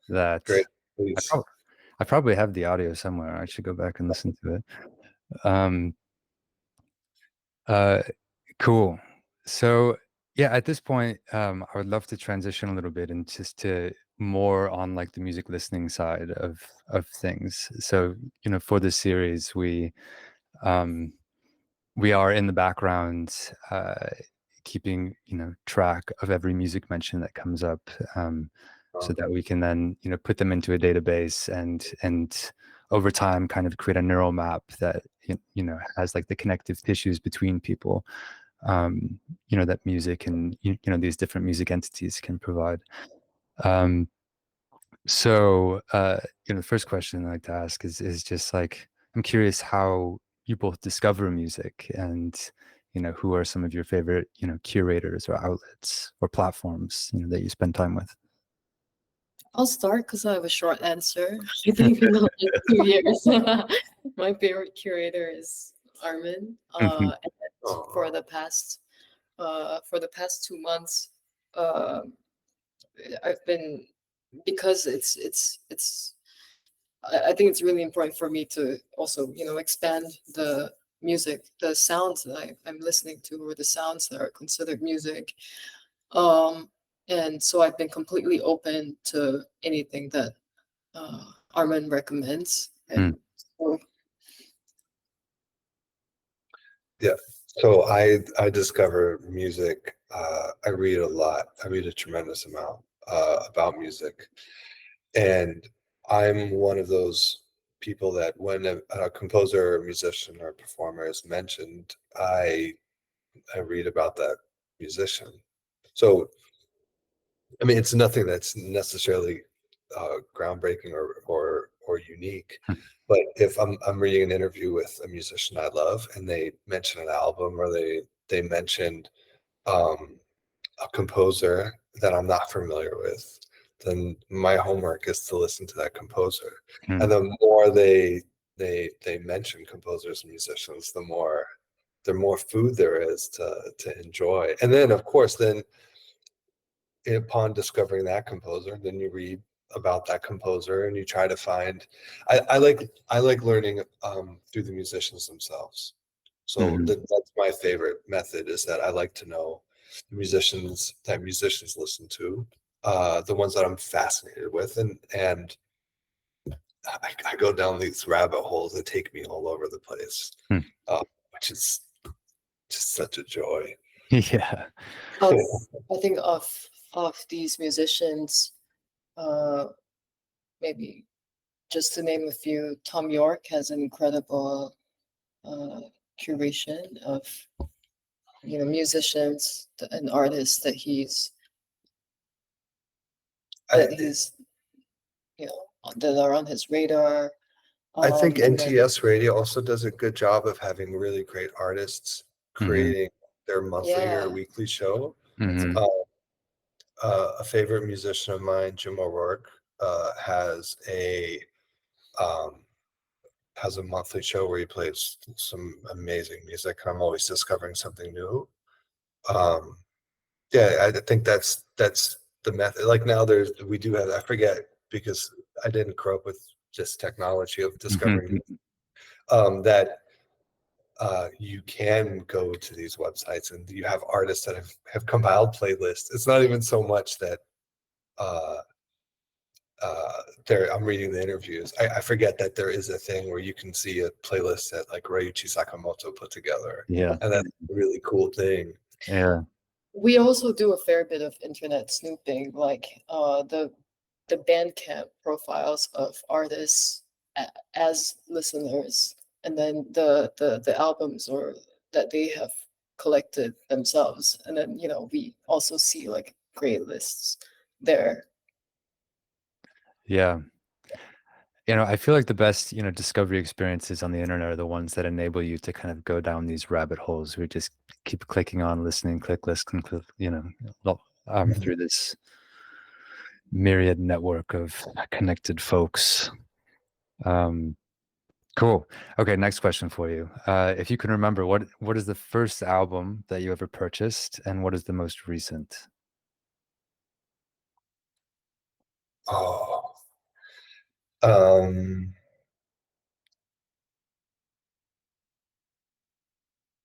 that. Great, please. I probably have the audio somewhere. I should go back and listen to it. Cool. So yeah, at this point, I would love to transition a little bit and just to more on the music listening side of things. So for this series, we are in the background, keeping track of every music mention that comes up, so that we can then put them into a database and over time kind of create a neural map that has the connective tissues between people, that music and these different music entities can provide. So the first question I like to ask is just I'm curious how you both discover music, and who are some of your favorite curators or outlets or platforms that you spend time with. I'll start because I have a short answer. I think in the last 2 years, my favorite curator is Armen. And for the past 2 months, I've been, because it's I think it's really important for me to also, expand the music, the sounds that I'm listening to, or the sounds that are considered music. And so I've been completely open to anything that Armen recommends. And so, Yeah. So I discover music. I read a lot. I read a tremendous amount about music, and I'm one of those people that when a composer, or musician, or performer is mentioned, I read about that musician. So I mean, it's nothing that's necessarily groundbreaking or unique. But if I'm reading an interview with a musician I love, and they mention an album, or they mentioned a composer that I'm not familiar with, then my homework is to listen to that composer. And the more they mention composers and musicians, the more food there is to enjoy. And then of course, then upon discovering that composer, then you read about that composer and you try to find. I like learning through the musicians themselves. So that's my favorite method, is that I like to know the musicians that musicians listen to, the ones that I'm fascinated with, and I go down these rabbit holes that take me all over the place, which is just such a joy. Yeah. I think of these musicians, maybe just to name a few, Tom York has an incredible curation of musicians and artists that he's I that are on his radar. think And then, NTS Radio also does a good job of having really great artists creating their monthly or weekly show. A favorite musician of mine, Jim O'Rourke, has a monthly show where he plays some amazing music. I'm always discovering something new. Yeah, I think that's the method. Like now we do have, I forget, because I didn't grow up with just technology of discovering that you can go to these websites and you have artists that have compiled playlists. It's not even so much that I'm reading the interviews. I forget that there is a thing where you can see a playlist that like Ryuichi Sakamoto put together. Yeah. And that's a really cool thing. Yeah. we also do a fair bit of internet snooping, like the Bandcamp profiles of artists as listeners, and then the albums or that they have collected themselves, and then we also see like great lists there. Yeah. I feel like the best, discovery experiences on the internet are the ones that enable you to kind of go down these rabbit holes where you just keep clicking on, listening, click, listen, click, through this myriad network of connected folks. Cool. Okay, next question for you. If you can remember, what is the first album that you ever purchased, and what is the most recent? Oh,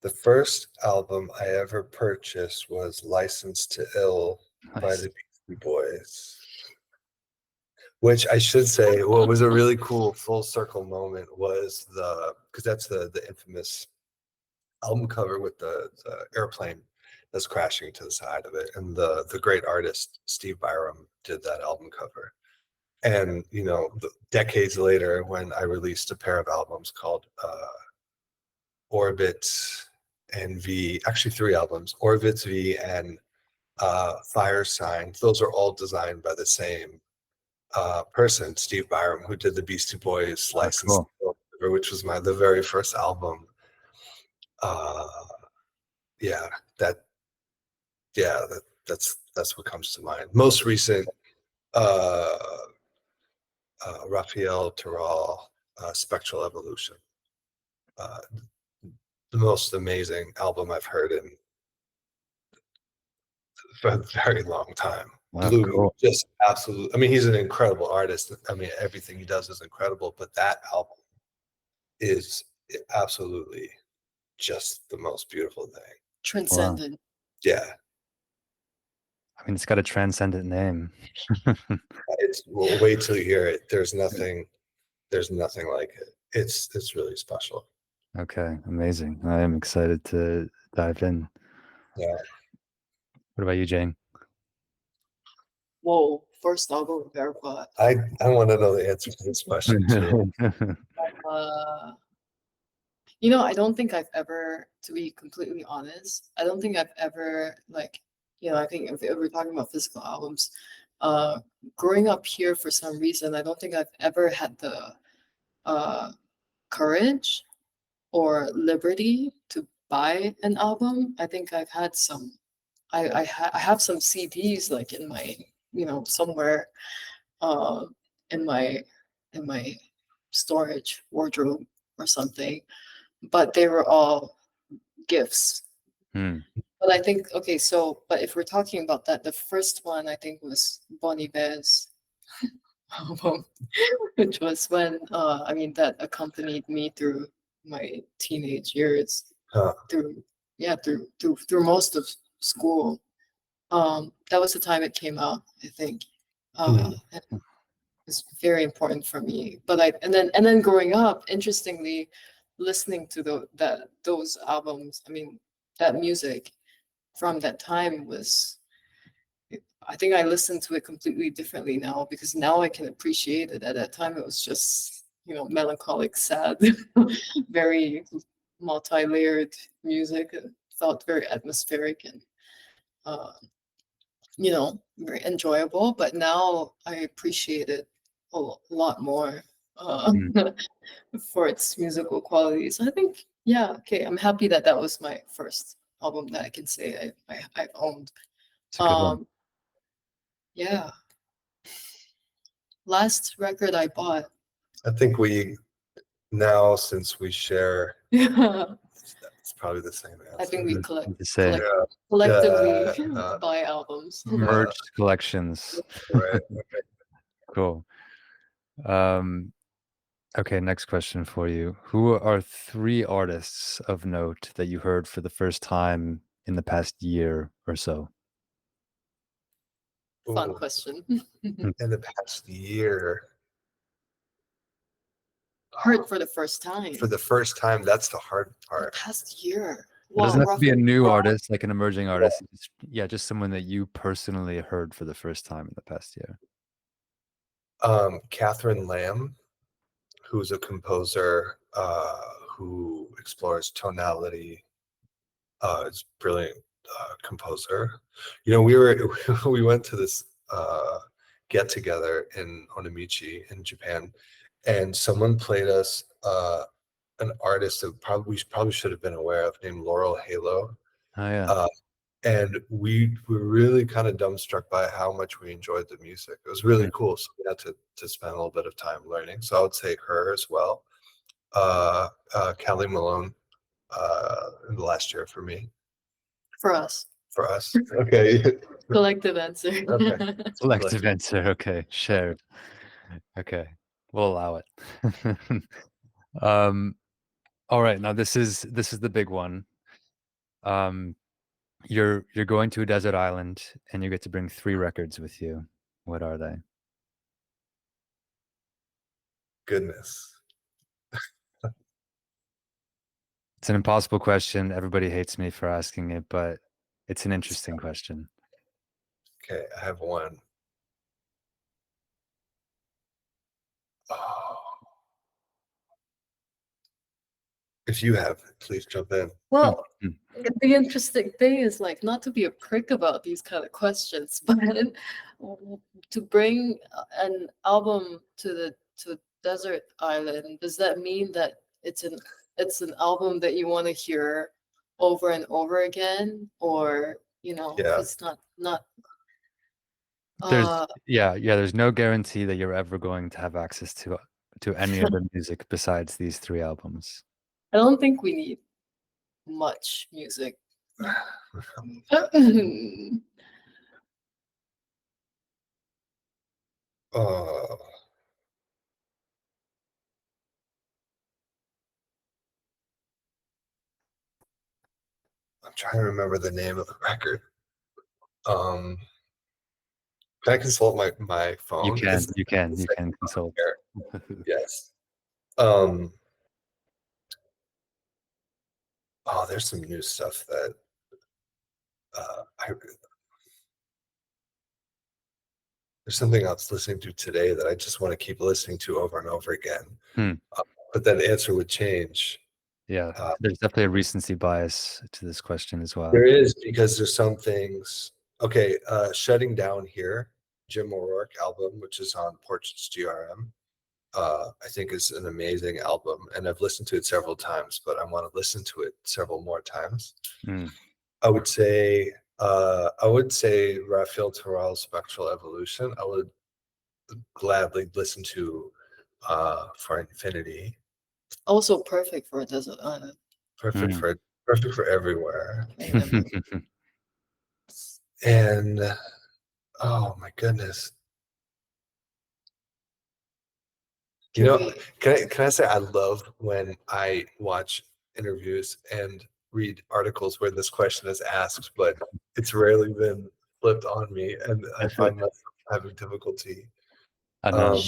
the first album I ever purchased was Licensed to Ill by Nice. the Beastie Boys. Which I should say, what was a really cool full circle moment was because that's the infamous album cover with the airplane that's crashing to the side of it. And the great artist, Steve Byram, did that album cover. And, decades later, when I released a pair of albums called Orbit and V, actually 3 albums, Orbit, V, and Fire Sign, those are all designed by the same person, Steve Byram, who did the Beastie Boys License, Cool. which was the very first album. That's what comes to mind. Most recent, Raphael Terral, Spectral Evolution. The most amazing album I've heard in for a very long time. Wow, blew me cool. just absolutely. I mean, he's an incredible artist. I mean, everything he does is incredible, but that album is absolutely just the most beautiful thing. Transcendent. Yeah. I mean, it's got a transcendent name. It's, well, wait till you hear it. There's nothing like it. It's really special. Okay, amazing. I am excited to dive in. Yeah. What about you, Jane? Whoa, first album of AirPod. I want to know the answer to this question too. You know, I don't think I've ever, to be completely honest, I don't think I've ever like, you know, I think if we're talking about physical albums, growing up here for some reason, I don't think I've ever had the courage or liberty to buy an album. I think I've had some, I have some CDs like in my, you know, somewhere uh, in my storage wardrobe or something, but they were all gifts. Hmm. But I think, okay, so, but if we're talking about that, the first one I think was Bon Iver's album, which was when, I mean, that accompanied me through my teenage years, Huh. through most of school. That was the time it came out, I think. It was very important for me. But and then growing up, interestingly, listening to those albums, I mean, that music from that time was, I think I listen to it completely differently now because now I can appreciate it. At that time, it was just, you know, melancholic, sad, very multi-layered music. It felt very atmospheric and, you know, very enjoyable. But now I appreciate it a lot more for its musical qualities. I think, yeah, okay, I'm happy that that was my first album that I can say I've owned. It's a good one. Yeah. Last record I bought. I think we now, since we share, I it's probably the same answer. think we To say collectively buy albums. merged collections. Right. Cool. Okay, next question for you. Who are 3 artists of note that you heard for the first time in the past year or so? Fun Ooh, question. in the past year. Heard for the first time. For the first time, that's the hard part. Past year. It doesn't have to be a roughly. new artist, like an emerging artist. Just someone that you personally heard for the first time in the past year. Catherine Lamb, who's a composer who explores tonality. Is brilliant composer. You know, we went to this get together in Onamichi in Japan, and someone played us an artist that we probably should have been aware of, named Laurel Halo. Oh yeah. And we were really kind of dumbstruck by how much we enjoyed the music. It was really cool. So we had to spend a little bit of time learning. So I would say her as well. Callie Malone in the last year for me. For us. For us. Okay. Collective answer. Okay. Collective answer. Okay, shared. Okay, we'll allow it. All right, now this is the big one. You're going to a desert island and you get to bring 3 records with you. What are they? Goodness. It's an impossible question. Everybody hates me for asking it, but it's an interesting question. Okay, I have one. Oh. If you have, please jump in. Well, the interesting thing is, like, not to be a prick about these kind of questions, but to bring an album to the desert island, does that mean that it's an album that you want to hear over and over again, or, you know, Yeah. it's not There's no guarantee that you're ever going to have access to any other music besides these 3 albums. I don't think we need much music. uh, I'm trying to remember the name of the record. Can I consult my phone? You can, It's you can, you like can consult. here. Yes. Oh, there's some new stuff that there's something I was listening to today that I just want to keep listening to over and over again. But that answer would change. Yeah, there's definitely a recency bias to this question as well. There is, because there's some things. Okay, Shutting Down Here, Jim O'Rourke album, which is on Portraits GRM. I think is an amazing album, and I've listened to it several times, but I want to listen to it several more times. I would say Raphael Taral's Spectral Evolution. I would gladly listen to for Infinity. Also perfect for a desert island. Perfect for everywhere. Yeah. And oh my goodness. You know, can I say I love when I watch interviews and read articles where this question is asked, but it's rarely been flipped on me, and I find myself having difficulty. I know.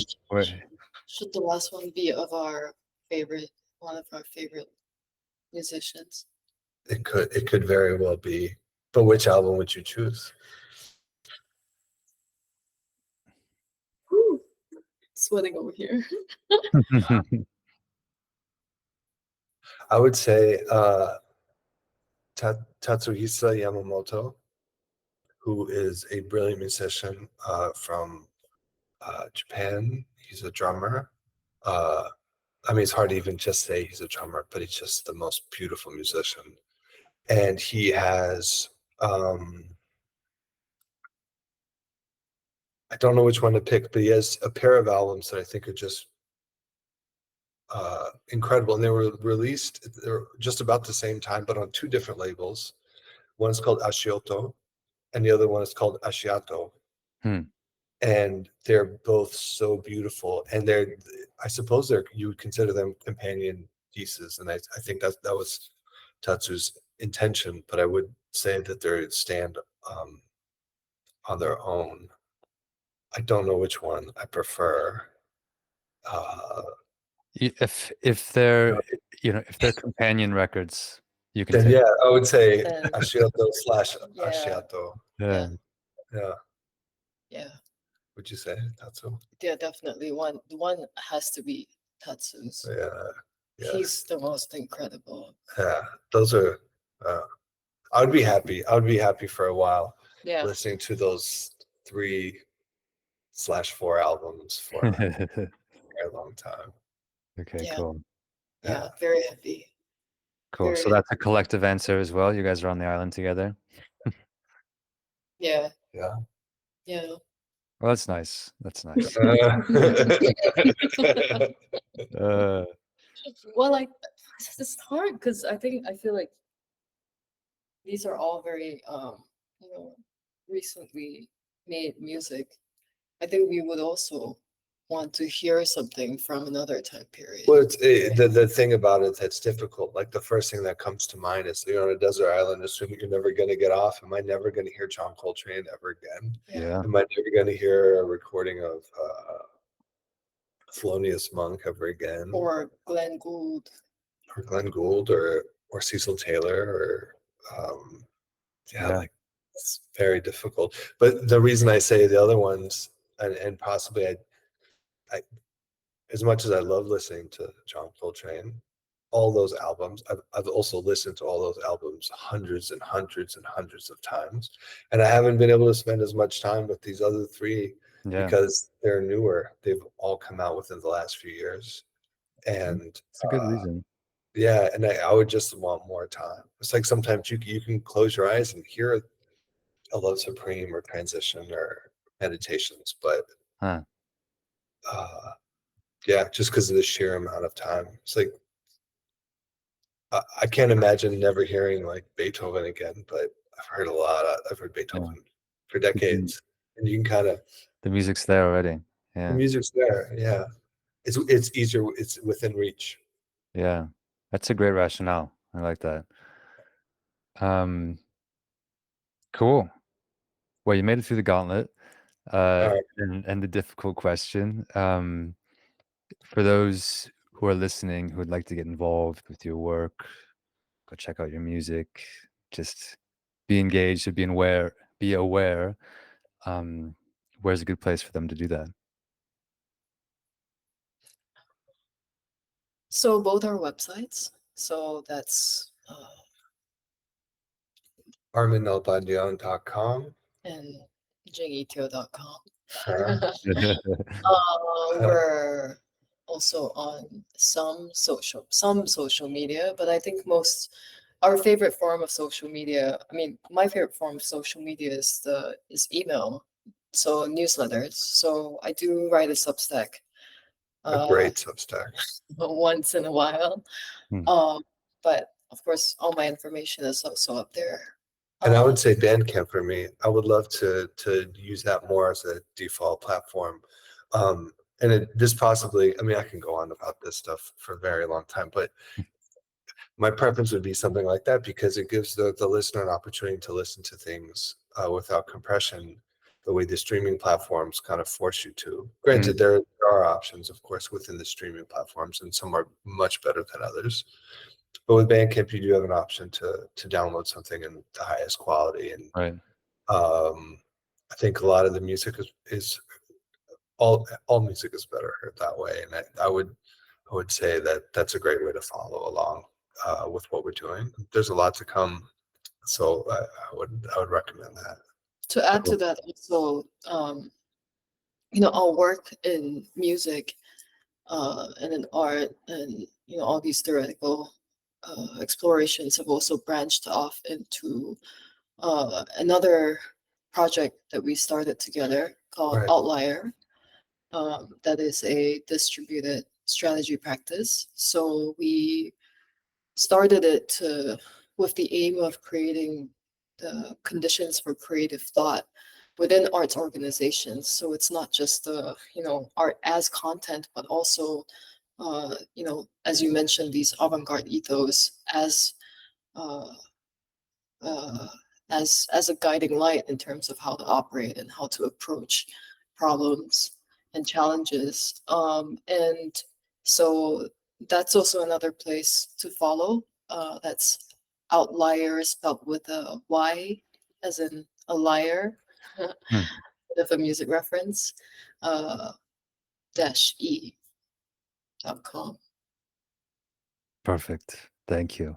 Should the last one be of one of our favorite musicians? It could very well be. But which album would you choose? Whew. Sweating over here. I would say Tatsuhisa Yamamoto, who is a brilliant musician from Japan. He's a drummer. I mean, it's hard to even just say he's a drummer, but he's just the most beautiful musician. And he has, I don't know which one to pick, but he has a pair of albums that I think are just incredible. And they were released, they're just about the same time, but on two different labels. One's called Ashioto, and the other one is called Ashiato. And they're both so beautiful. And I suppose you would consider them companion pieces. And I think that was Tatsu's intention, but I would say that they stand on their own. I don't know which one I prefer. If they're if they're companion records, you can then say. Yeah, I would say Ashioto / Yeah. Ashiato. Yeah. Would you say Tatsu? Yeah, definitely. One has to be Tatsu's. Yeah. He's the most incredible. Yeah, those are. I would be happy. I would be happy for a while. Yeah. Listening to those 3/4 albums for a very long time. Okay, Yeah. cool. Yeah, very happy. Cool. Very So that's a collective answer as well. You guys are on the island together. Yeah. Yeah. Yeah. Well, that's nice. That's nice. Well, like, it's hard because I feel like these are all very recently made music. I think we would also want to hear something from another time period. Well, the thing about it that's difficult. Like the first thing that comes to mind is you're on a desert island, assuming you're never going to get off. Am I never going to hear John Coltrane ever again? Yeah. Am I never going to hear a recording of Thelonious Monk ever again? Or Glenn Gould. Or Cecil Taylor or like it's very difficult. But the reason I say the other ones and possibly I as much as I love listening to John Coltrane, all those albums, I've also listened to all those albums hundreds and hundreds and hundreds of times, and I haven't been able to spend as much time with these other three because they're newer. They've all come out within the last few years, and it's a good reason. Yeah, and I would just want more time. It's like sometimes you can close your eyes and hear a Love Supreme or Transition or Meditations, but yeah, just because of the sheer amount of time. It's like I can't imagine never hearing like Beethoven again, but I've heard a lot. I've heard Beethoven for decades, and you can kind of the music's there already. The music's there. Yeah. It's easier. It's within reach. Yeah. That's a great rationale. I like that. Cool. Well, you made it through the gauntlet, and the difficult question. For those who are listening who would like to get involved with your work, go check out your music, just be engaged or be aware. Where's a good place for them to do that? So both our websites. So that's Nalbandian.com and jingyiteo.com. Uh, We're also on some social media, but I think our favorite form of social media, I mean, my favorite form of social media is email, so newsletters. So I do write a Substack a great Substack. once in a while. Hmm. But of course, all my information is also up there. And I would say Bandcamp for me. I would love to use that more as a default platform. And this possibly, I mean, I can go on about this stuff for a very long time, but my preference would be something like that because it gives the listener an opportunity to listen to things without compression, the way the streaming platforms kind of force you to. Granted, there are options, of course, within the streaming platforms, and some are much better than others. But with Bandcamp, you do have an option to download something in the highest quality, and Right. I think a lot of the music is all music is better that way, and I would say that that's a great way to follow along with what we're doing. There's a lot to come, so I would recommend that. To add to that, also, our work in music and in art, and all these theoretical explorations have also branched off into another project that we started together called Outlyr-e. That is a distributed strategy practice. So we started it with the aim of creating the conditions for creative thought within arts organizations. So it's not just art as content, but also as you mentioned, these avant-garde ethos as a guiding light in terms of how to operate and how to approach problems and challenges. And so that's also another place to follow. That's Outlyr, spelled with a Y, as in a liar, bit of a music reference, -e.com. Perfect. Thank you.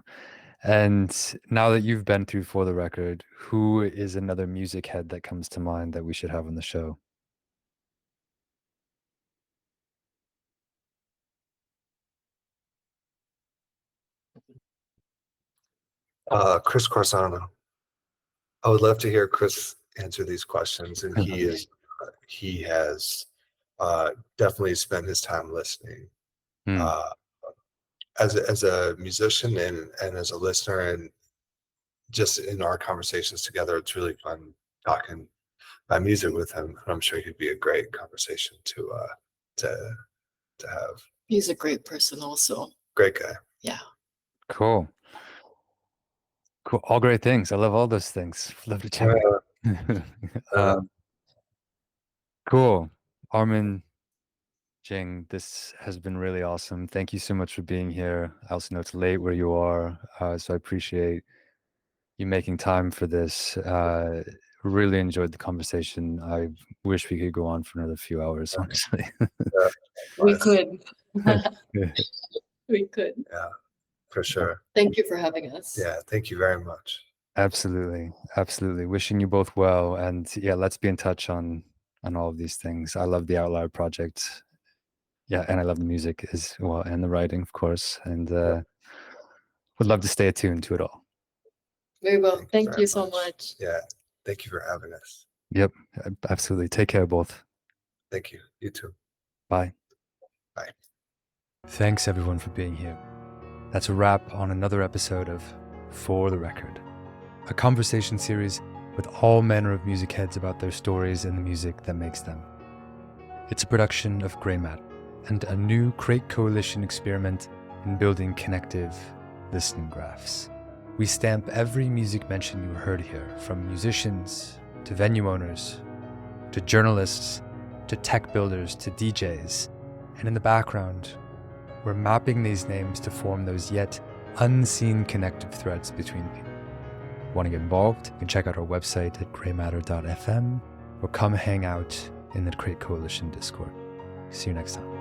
And now that you've been through For the Record, who is another music head that comes to mind that we should have on the show? Chris Corsano. I would love to hear Chris answer these questions, and he has definitely spent his time listening. As a musician and as a listener, and just in our conversations together, it's really fun talking about music with him. And I'm sure he'd be a great conversation to have. He's a great person also. Great guy. Yeah. Cool. All great things. I love all those things. Love to check. Cool. Armen, Jing, this has been really awesome. Thank you so much for being here. I also know it's late where you are, so I appreciate you making time for this. Really enjoyed the conversation. I wish we could go on for another few hours, honestly. We could. We could. Yeah, for sure. Thank you for having us. Yeah, thank you very much. Absolutely. Absolutely. Wishing you both well. And yeah, let's be in touch on all of these things. I love the Outlyr project. Yeah, and I love the music as well, and the writing, of course. And would love to stay attuned to it all. Very well. Thank you so much. Yeah, thank you for having us. Yep, absolutely. Take care, both. Thank you. You too. Bye. Bye. Thanks, everyone, for being here. That's a wrap on another episode of For the Record, a conversation series with all manner of music heads about their stories and the music that makes them. It's a production of Grey Matter and a new Crate Coalition experiment in building connective listening graphs. We stamp every music mention you heard here, from musicians to venue owners, to journalists, to tech builders, to DJs. And in the background, we're mapping these names to form those yet unseen connective threads between people. Want to get involved? You can check out our website at greymatter.fm or come hang out in the Crate Coalition Discord. See you next time.